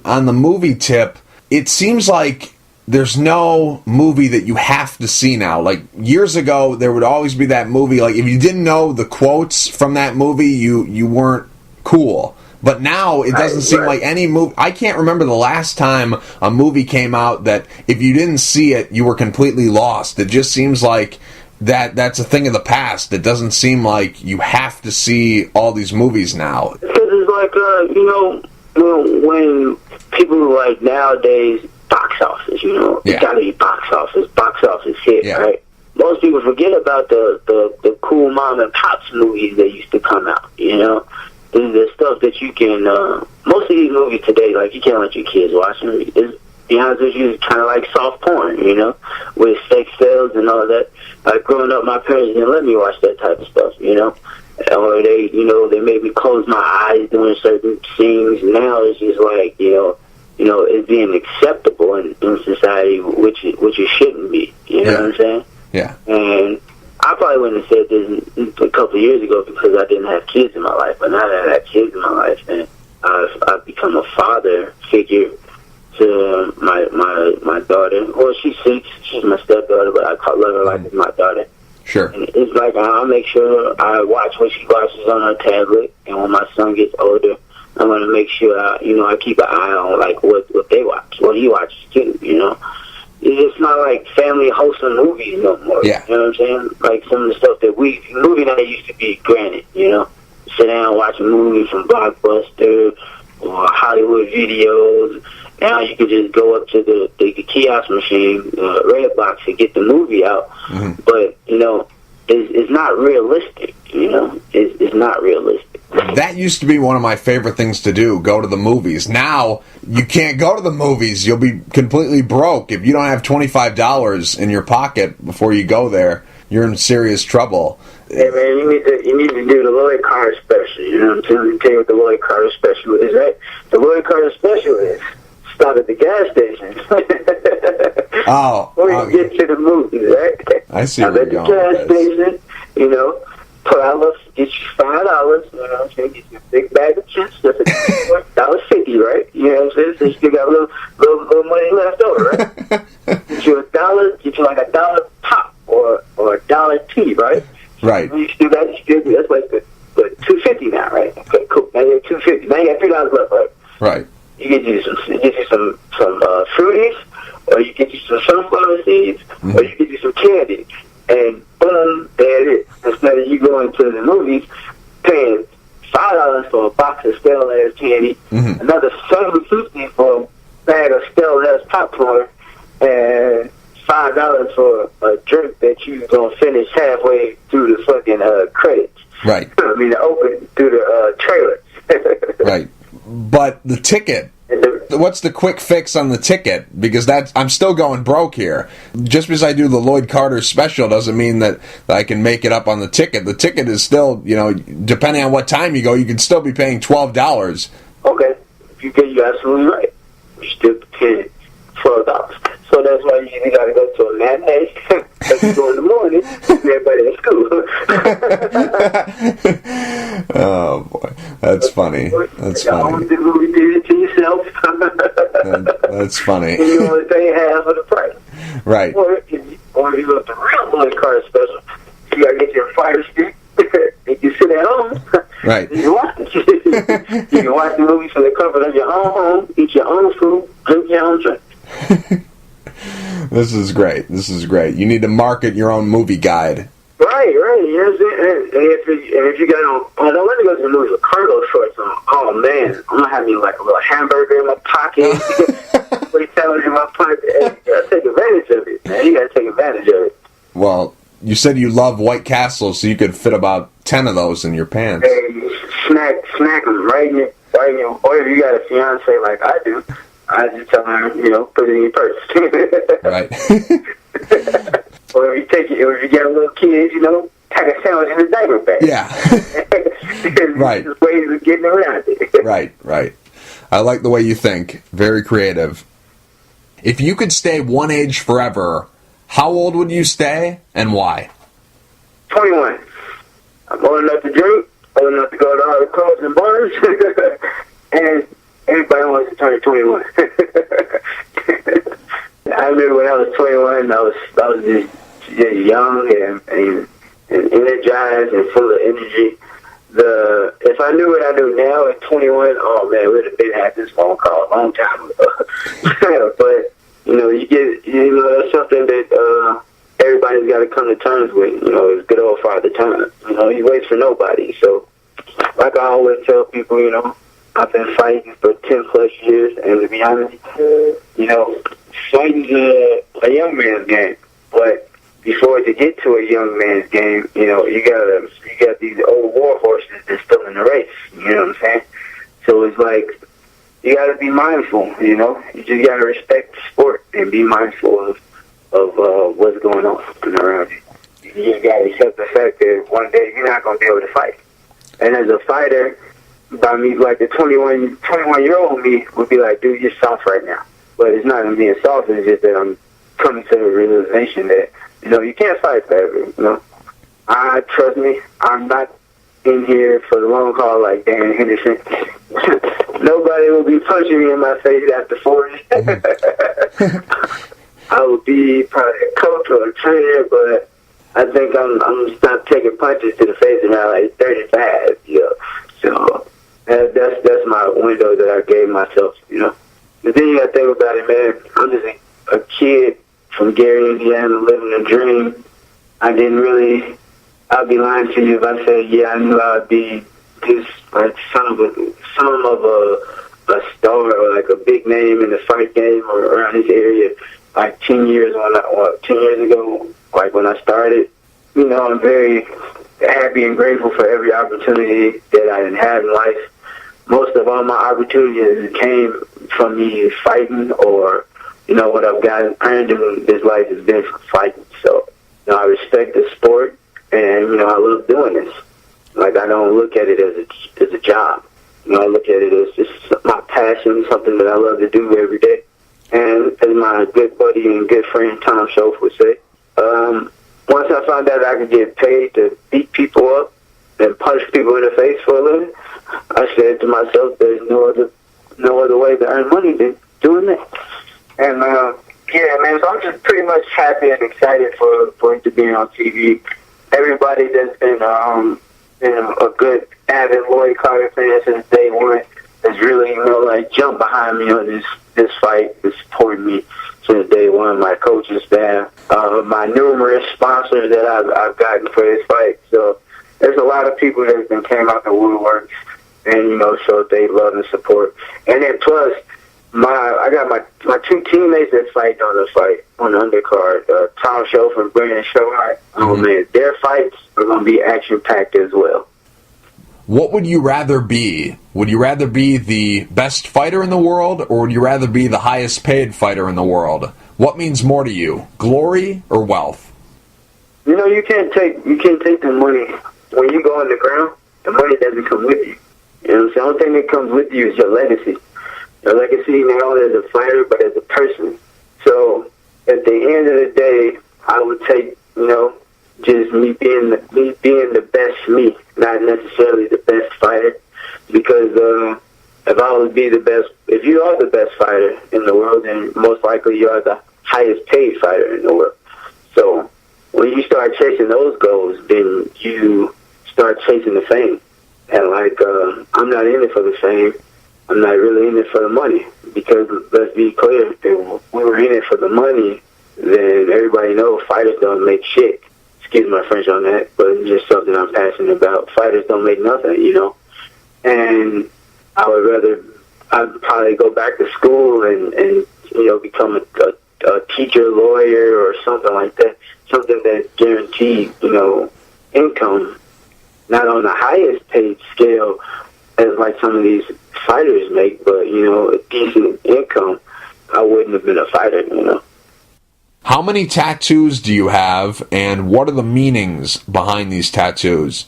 On the movie tip, it seems like there's no movie that you have to see now. Like years ago, there would always be that movie. Like if you didn't know the quotes from that movie, you weren't cool. But now it doesn't seem like any movie. I can't remember the last time a movie came out that if you didn't see it, you were completely lost. It just seems like that's a thing of the past. It doesn't seem like you have to see all these movies now. Because it's like, when people like nowadays, box office, it gotta be box office hit, right? most people forget about the cool mom and pops movies that used to come out. You know, the stuff that you can. Most of these movies today, like, you can't let your kids watch them. It's, be honest with you, it's kind of like soft porn, you know, with sex sales and all that. Like, growing up, my parents didn't let me watch that type of stuff, you know. Or they, you know, they made me close my eyes during certain scenes. Now it's just like, you know, it's being acceptable in society, which it shouldn't be. You know what I'm saying? Yeah. And I probably wouldn't have said this a couple of years ago because I didn't have kids in my life. But now that I have kids in my life, and I've become a father figure to my daughter. Well, she's 6. She's my stepdaughter, but I love her like it's my daughter. Sure. And it's like I'll make sure I watch what she watches on her tablet, and when my son gets older, I'm gonna make sure I keep an eye on like what they watch, what he watches too. You know, it's not like family wholesome movies no more. Yeah. You know what I'm saying? Like some of the stuff that movie night used to be granted. You know, sit down and watch a movie from Blockbuster or Hollywood Videos. Now you can just go up to the kiosk machine, red box, and get the movie out. Mm-hmm. But, you know, it's not realistic, you know. It's not realistic. That used to be one of my favorite things to do, go to the movies. Now, you can't go to the movies. You'll be completely broke. If you don't have $25 in your pocket before you go there, you're in serious trouble. Hey, man, you need to do the Lloyd Carter special. You know what I'm saying? Tell you what the Lloyd Carter special is, right? The Lloyd Carter special is stop at the gas station. Before you get to the movies, right? I see where you're going. At the gas station, you know, get you $5, you know what I'm saying? Get you a big bag of chips. That's $1.50, right? You know what I'm saying? So you still got a little money left over, right? Get you $1, get you like $1 pop or $1 right? Right. You still got that's like the $2.50 now, right? Okay, cool. Now you have $2.50. Now you got $3 left, right? Right. You get you some fruities, or you get you some sunflower seeds, mm-hmm. or you get you some candy, and boom, there it is. Instead of you going to the movies, paying $5 for a box of stale ass candy, mm-hmm. another $7.50 for a bag of stale ass popcorn, and $5 for a drink that you're gonna finish halfway through the fucking credits. Right. I mean, open through the trailer. Right. But the ticket, what's the quick fix on the ticket? Because I'm still going broke here. Just because I do the Lloyd Carter special doesn't mean that I can make it up on the ticket. The ticket is still, you know, depending on what time you go, you can still be paying $12. Okay. You're absolutely right. You're still paying $12. So that's why you got to go to a matinee. Because you go in the morning, everybody at school. Oh, boy. That's funny. That's funny. The movie theater to yourself. That's funny. And you only pay half of the price. Right. Or if you want the real Lloyd Carter special, you got to get your fire stick. If you sit at home, right. You can watch it. You can watch the movie from the comfort of your own home, eat your own food, drink your own drink. This is great. This is great. You need to market your own movie guide. Right. You know what I'm saying? And if you got on, don't let me go to the movie with cargo shorts on. Oh man, I'm gonna have me like a little hamburger in my pocket, $40 in my pocket. Hey, you gotta take advantage of it, man. You gotta take advantage of it. Well, you said you love White Castle, so you could fit about 10 of those in your pants. Hey, snack them right in your. Or if you got a fiance like I do, I just tell her, you know, put it in your purse. Right. Or if you get a little kid, you know, pack a sandwich in a diaper bag. Yeah. Right. There's ways of getting around it. Right. I like the way you think. Very creative. If you could stay one age forever, how old would you stay and why? 21. I'm old enough to drink, old enough to go to all the clubs and bars, and everybody wants to turn 21. I remember when I was 21, I was just young and energized and full of energy. If I knew what I knew now at 21, oh man, we would have been had this phone call a long time ago. But that's something that everybody's got to come to terms with. You know, it's good old Father Time. You know, he waits for nobody. So, like I always tell people, you know, I've been fighting for 10 plus years, and to be honest, you know, fighting's a young man's game. But before to get to a young man's game, you got these old war horses that's still in the race. You know what I'm saying? So it's like you got to be mindful. You just got to respect the sport and be mindful of what's going on around you. You just got to accept the fact that one day you're not going to be able to fight. And as a fighter, by me, like the 21-year-old me would be like, dude, you're soft right now. But it's not me being soft. It's just that I'm coming to the realization that, you can't fight forever, Trust me, I'm not in here for the long haul like Dan Henderson. Nobody will be punching me in my face after 40. I will be probably a coach or a trainer, but I think I'm gonna stop taking punches to the face around like 35. So that's my window that I gave myself. But then you gotta think about it, man. I'm just a kid from Gary, Indiana, living a dream. I'd be lying to you if I said, yeah, I knew I'd be this like son of a star or like a big name in the fight game or around this area like 10 years ago, like when I started. I'm very happy and grateful for every opportunity that I had in life. Most of all my opportunities came from me fighting, or what I've gotten earned in this life has been from fighting. So I respect the sport, and I love doing this. Like, I don't look at it as a job. I look at it as just my passion, something that I love to do every day. And as my good buddy and good friend Tom Schoaf would say, once I found out I could get paid to beat people up and punch people in the face for a living, I said to myself, there's no other way to earn money than doing that. And yeah, man, so I'm just pretty much happy and excited for it to be on TV. Everybody that's been a good avid Lloyd Carter fan since day one has really jumped behind me on this fight, and supported me since day one. My coaching staff, my numerous sponsors that I've gotten for this fight. So there's a lot of people that came out the woodworks and showed they love and support. And then plus, I got my two teammates that fight on the undercard, Tom Schoaf and Brandon Showhart. Oh man, their fights are going to be action packed as well. What would you rather be? Would you rather be the best fighter in the world, or would you rather be the highest paid fighter in the world? What means more to you, glory or wealth? You can't take the money when you go on the ground. The money doesn't come with you. The only thing that comes with you is your legacy. Your legacy not only as a fighter, but as a person. So at the end of the day, I would take, just me being the best me, not necessarily the best fighter. Because if I would be the best, if you are the best fighter in the world, then most likely you are the highest paid fighter in the world. So when you start chasing those goals, then you start chasing the fame. And I'm not in it for the fame. I'm not really in it for the money, because let's be clear, if we were in it for the money, then everybody knows fighters don't make shit. Excuse my French on that, but it's just something I'm passionate about. Fighters don't make nothing, And I'd probably go back to school and become a teacher, lawyer, or something like that. Something that guaranteed, income, not on the highest paid scale as like some of these fighters make, but a decent income. I wouldn't have been a fighter. How many tattoos do you have, and what are the meanings behind these tattoos?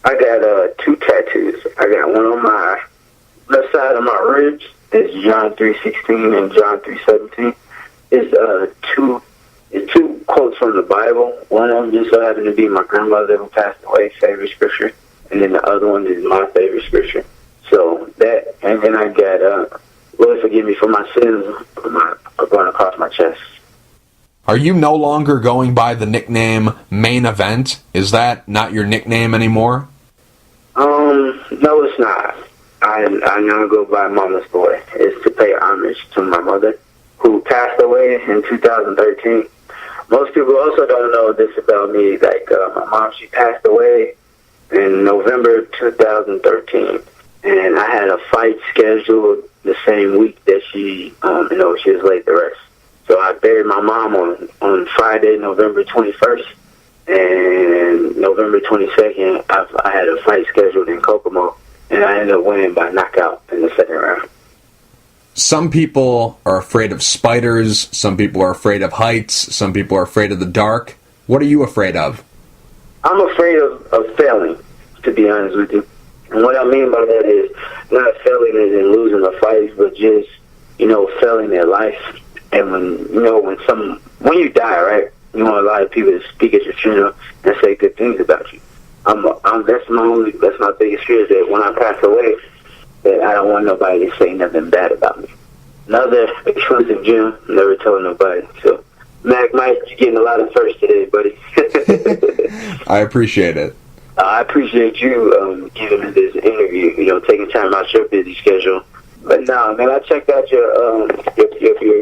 I got 2 tattoos. I got one on my left side of my ribs. It's John 3:16 and John 3:17. It's two quotes from the Bible. One of them just so happened to be my grandmother who passed away favorite scripture, and then the other one is my favorite scripture. So that, and then I got Lord forgive me for my sins going across my chest. Are you no longer going by the nickname Main Event? Is that not your nickname anymore? No, it's not. I now go by Mama's Boy. It's to pay homage to my mother, who passed away in 2013. Most people also don't know this about me. My mom, she passed away in November 2013, and I had a fight scheduled the same week that she was laid to rest. So I buried my mom on Friday, November 21st, and November 22nd, I had a fight scheduled in Kokomo, and I ended up winning by knockout in the second round. Some people are afraid of spiders, some people are afraid of heights, some people are afraid of the dark. What are you afraid of? I'm afraid of failing, to be honest with you. And what I mean by that is not failing as in losing a fight, but just, failing in life. And when you die, right, you want a lot of people to speak at your funeral and say good things about you. That's my biggest fear, is that when I pass away, that I don't want nobody to say nothing bad about me. Another exclusive gem, never told nobody. So, Mike, you're getting a lot of first today, buddy. I appreciate it. I appreciate you giving me this interview, taking time out your busy schedule. But no, man, I checked out your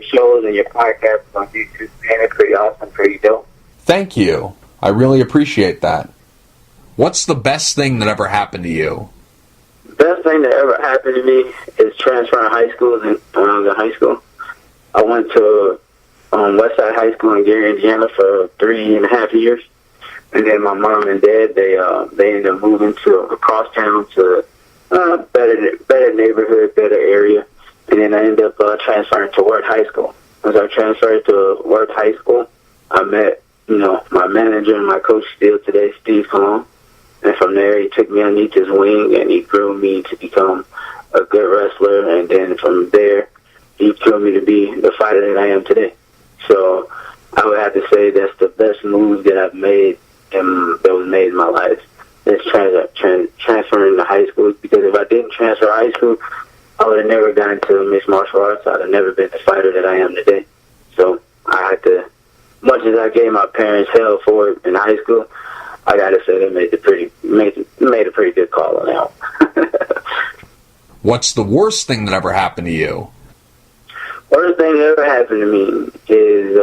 shows and your podcasts on YouTube, man. They're pretty awesome, pretty dope. Thank you. I really appreciate that. What's the best thing that ever happened to you? The best thing that ever happened to me is transferring high schools when I was in high school. I went to Westside High School in Gary, Indiana for 3.5 years. And then my mom and dad, they ended up moving across town to better neighborhood, better area. And then I ended up transferring to Worth High School. As I transferred to Worth High School, I met, my manager and my coach still today, Steve Cologne. And from there, he took me underneath his wing, and he grew me to become a good wrestler. And then from there, he grew me to be the fighter that I am today. So I would have to say that's the best move that I've made that was made in my life. Is transferring to high school, because if I didn't transfer to high school, I would have never gotten into mixed martial arts. I'd have never been the fighter that I am today. So I had to, much as I gave my parents hell for it in high school, I gotta say they made a pretty good call on that. What's the worst thing that ever happened to you? Worst thing that ever happened to me is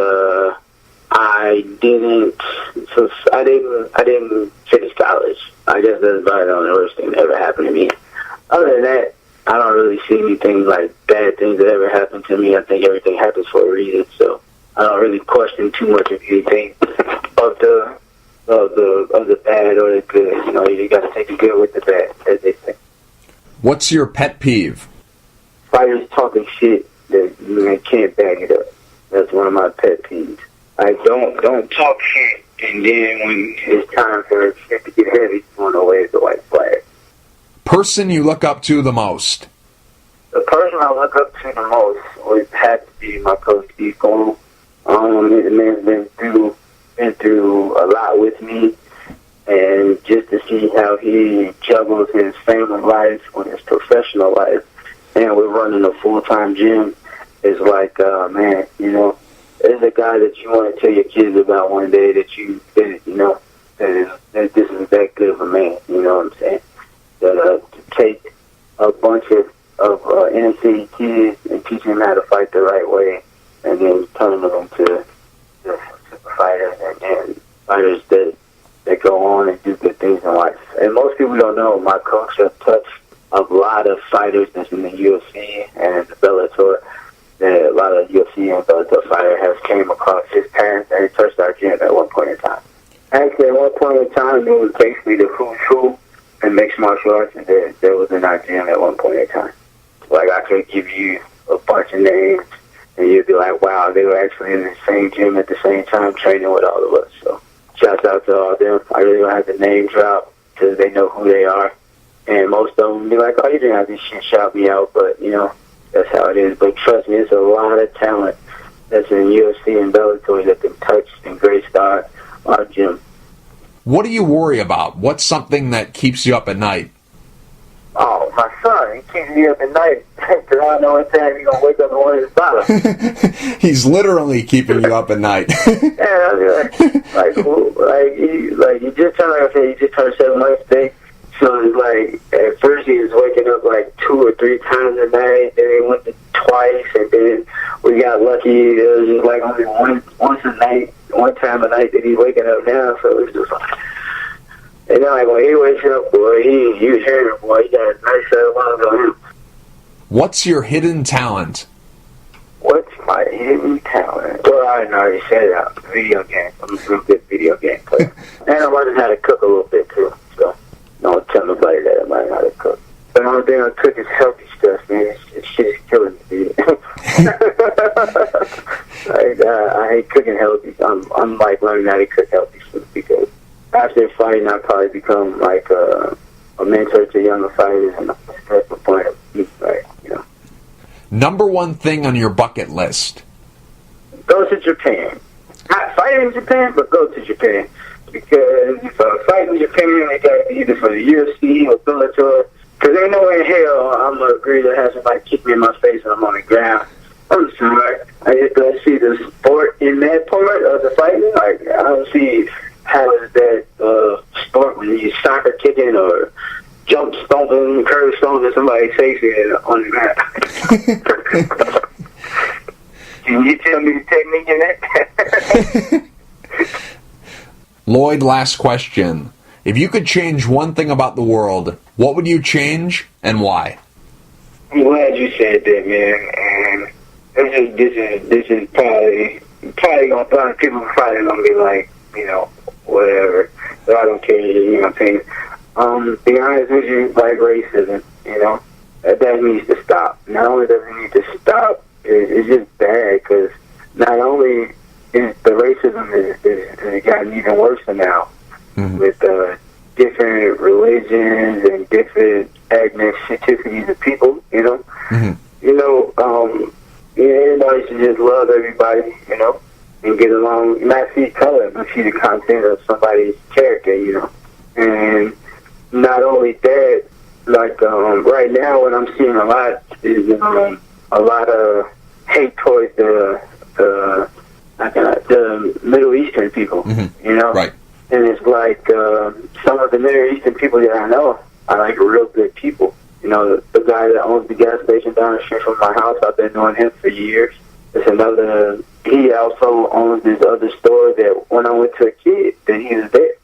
I didn't finish college. I guess that's about the worst thing that ever happened to me. Other than that, I don't really see anything like bad things that ever happened to me. I think everything happens for a reason, so I don't really question too much of anything of the bad or the good. You got to take the good with the bad, as they say. What's your pet peeve? Fighters talking shit that you can't back it up. That's one of my pet peeves. Don't talk shit, and then when it's time for shit to get heavy, you want to wave the white flag. Person you look up to the most? The person I look up to the most would have to be my coach, Steve Cologne. The man's been through a lot with me, and just to see how he juggles his family life with his professional life, and we're running a full-time gym, is like, man, there's a guy that you want to tell your kids about one day that that this is that good of a man, you know what I'm saying? That to take a bunch of inner city kids and teach them how to fight the right way, and then turn them into super fighters and fighters that go on and do good things in life. And most people don't know, my coach has touched a lot of fighters that's in the UFC and the Bellator. A lot of UFC and Bellator fighters have came across his parents, and he touched our gym at one point in time. Actually, at one point in time, it was basically the who's who in mixed martial arts that was in our gym at one point in time. Like, I could give you a bunch of names, and you'd be like, wow, they were actually in the same gym at the same time training with all of us. So, shouts out to all of them. I really don't have to name drop because they know who they are. And most of them be like, oh, you didn't have this shit, shout me out, but, that's how it is. But trust me, there's a lot of talent that's in UFC and Bellator that can touch and grace our gym. What do you worry about? What's something that keeps you up at night? Oh, my son, he keeps me up at night because I don't know what time he's going to wake up and want his dollar. He's literally keeping you up at night. Yeah, he just turned, like I said, he just turned 7 months today. So it's like, at first he was waking up like 2 or 3 times a night, then he went to twice, and then we got lucky. It was just like only one time a night that he's waking up now, so it's just like, and then like when he wakes up, boy, you hear him, boy, he got a nice set of lungs on him. What's your hidden talent? What's My hidden talent. Well, I already said it. Video games. I'm a real good video game player. And I learned how to cook a little bit, too. So, don't tell nobody that I learned how to cook. But the only thing I cook is healthy stuff, man. It's shit is killing me, dude. I hate cooking healthy. I'm like learning how to cook healthy food because after fighting, I'll probably become like a mentor to younger fighters, and that's the point of me, right? You know. Number one thing on your bucket list? Go to Japan. Not fight in Japan, but go to Japan. Because if I fight in Japan, it got to be either for the UFC or Bellator. Because ain't no way in hell I'm going to agree to have somebody kick me in my face and I'm on the ground. I'm sorry. I just don't see the sport in that part of the fighting. Like, I don't see how is that sport when you soccer kicking or jump stomping, curve stomping somebody's face on the ground. Can you tell me the technique in that? Lloyd, last question. If you could change one thing about the world, what would you change and why? I'm glad you said that, man. And this is probably gonna people probably gonna be like, you know, whatever. So I don't care, you know what I'm saying? Be honest with you, like racism, you know, that needs to stop. Not only does it need to stop, it's just bad because not only is the racism is gotten even worse now with different religions and different ethnicities of people, you know. You know, everybody should just love everybody, you know, and get along, not see color, but see the content of somebody's character, you know. And not only that, like right now what I'm seeing a lot is a lot of hate towards the Middle Eastern people, you know? Right. And it's like some of the Middle Eastern people that I know are like real good people. You know, the guy that owns the gas station down the street from my house, I've been knowing him for years. It's another, he also owns this other store that when I went to a kid, that he was there.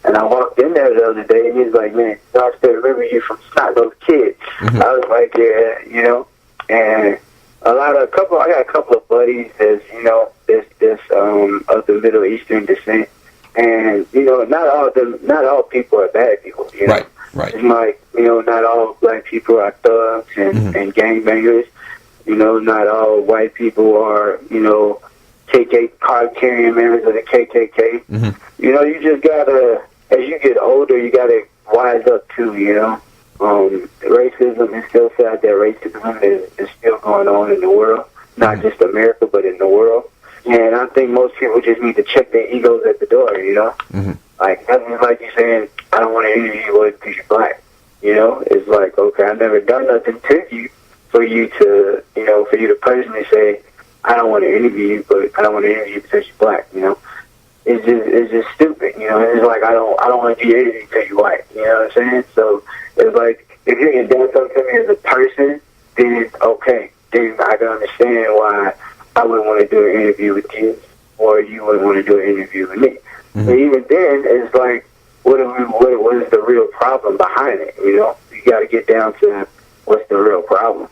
And I walked in there the other day, and he's like, man, I still remember you from Snot, those kids. I was like, yeah, you know. And I got a couple of buddies that's, you know, that's of the Middle Eastern descent. And, you know, not all people are bad people, you know. Right. It's like, you know, not all black people are thugs and gangbangers. You know, not all white people are, you know, card-carrying members of the KKK. You know, you just gotta, as you get older, you gotta wise up too, you know. Racism is still sad that racism is still going on in the world, not just America, but in the world. And I think most people just need to check their egos at the door, you know. Like, nothing like you saying, I don't want to interview you because you're black. You know, it's like, okay, I've never done nothing to you for you to, you know, for you to personally say, I don't want to interview you, but I don't want to interview you because you're black, you know. It's just stupid, you know. It's like, I don't want to do your interview because you're white, you know what I'm saying? So it's like, if you can do something to me as a person, then it's okay. Then I can understand why I wouldn't want to do an interview with you, or you wouldn't want to do an interview with me. But even then, it's like, what is the real problem behind it? You know, you got to get down to what's the real problem.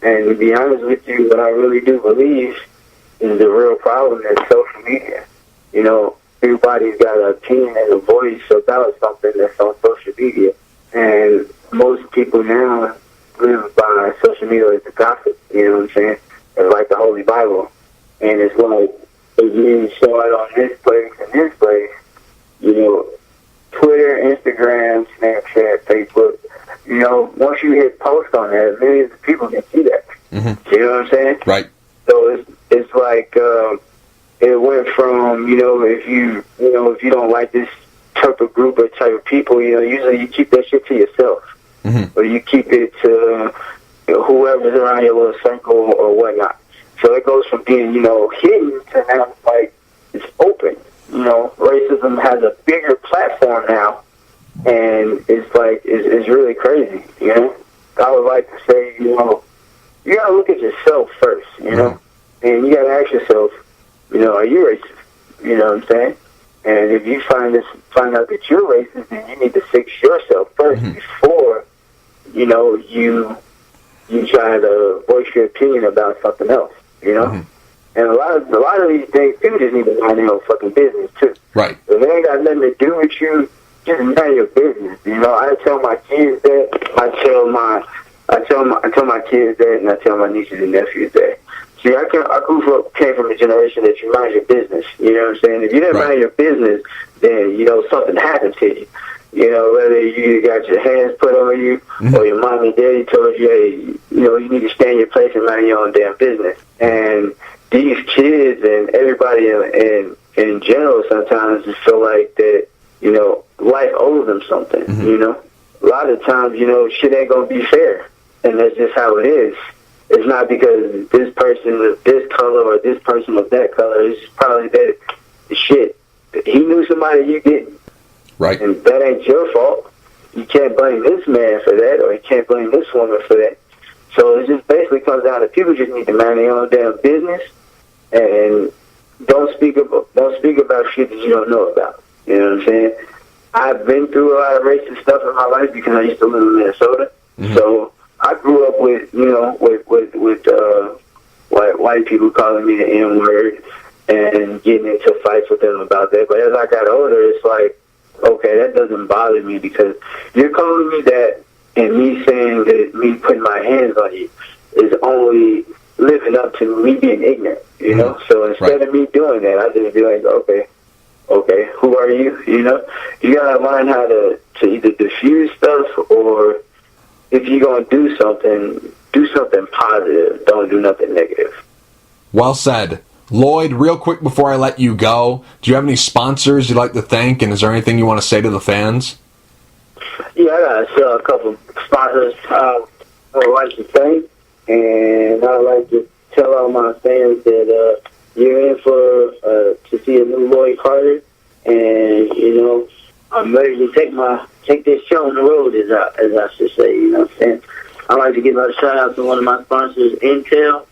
And to be honest with you, what I really do believe is the real problem is social media. You know, everybody's got an opinion and a voice about something that's on social media, and most people now live by social media as a gossip. You know what I'm saying? It's like the Holy Bible, and it's like, if you saw it on this place and this place, you know, Twitter, Instagram, Snapchat, Facebook, you know, once you hit post on that, millions of people can see that. You know what I'm saying? Right. So it's like it went from, you know, if you don't like this type of group or type of people, you know, usually you keep that shit to yourself, or you keep it to whoever's around your little circle or whatnot. So it goes from being, you know, hidden to now, like, it's open. You know, racism has a bigger platform now, and it's like, it's really crazy, you know? I would like to say, you know, you gotta look at yourself first, you know? And you gotta ask yourself, you know, are you racist? You know what I'm saying? And if you find out that you're racist, then you need to fix yourself first before, you know, you try to voice your opinion about something else, you know? And a lot of these things, people just need to mind their own fucking business too. Right. If it ain't got nothing to do with you, just mind your business. You know, I tell my kids that. I tell my kids that, and I tell my nieces and nephews that. See, I came from a generation that you mind your business. You know what I'm saying? If you didn't mind your business, then, you know, something happened to you. You know, whether you got your hands put on you, or your mom and daddy told you, hey, you know, you need to stay in your place and mind your own damn business. And these kids and everybody in general sometimes just feel like that, you know, life owes them something, you know? A lot of times, you know, shit ain't gonna be fair. And that's just how it is. It's not because this person was this color or this person was that color. It's probably that shit. He knew somebody you didn't. Right. And that ain't your fault. You can't blame this man for that, or you can't blame this woman for that. So it just basically comes down to people just need to mind their own damn business and don't speak about shit that you don't know about. You know what I'm saying? I've been through a lot of racist stuff in my life because I used to live in Minnesota. So I grew up with, you know, with white people calling me the N-word and getting into fights with them about that. But as I got older, it's like, okay, that doesn't bother me because you're calling me that, and me saying that me putting my hands on you is only living up to me being ignorant, you know? So instead of me doing that, I just be like, okay, who are you? You know? You gotta learn how to either diffuse stuff, or if you're gonna do something positive. Don't do nothing negative. Well said. Lloyd, real quick before I let you go, do you have any sponsors you'd like to thank, and is there anything you want to say to the fans? Yeah, I got a couple sponsors I would like to thank, and I'd like to tell all my fans that you're in for to see a new Lloyd Carter, and, you know, I'm ready to take this show on the road, as I should say, you know what I'm saying? I'd like to give a shout out to one of my sponsors, Intel,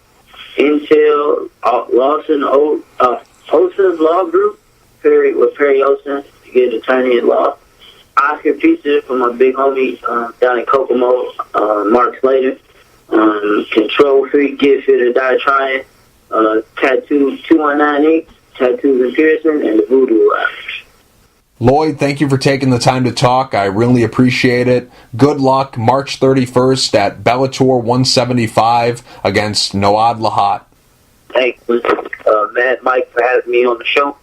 Lawson, Olson Law Group, with Perry Olson, to get an attorney at law. Oscar Pizza for my big homie down in Kokomo, Mark Slater. Control Freak, Get Fit or Die Trying. Tattoo 2198, Tattoos and Piercing, and the Voodoo Lounge. Lloyd, thank you for taking the time to talk. I really appreciate it. Good luck March 31st at Bellator 175 against Noad Lahat. Thanks, Mad Mike, for having me on the show.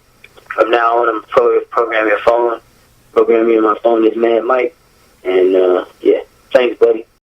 From now on, I'm programming my phone is Mad Mike. And, yeah, thanks, buddy.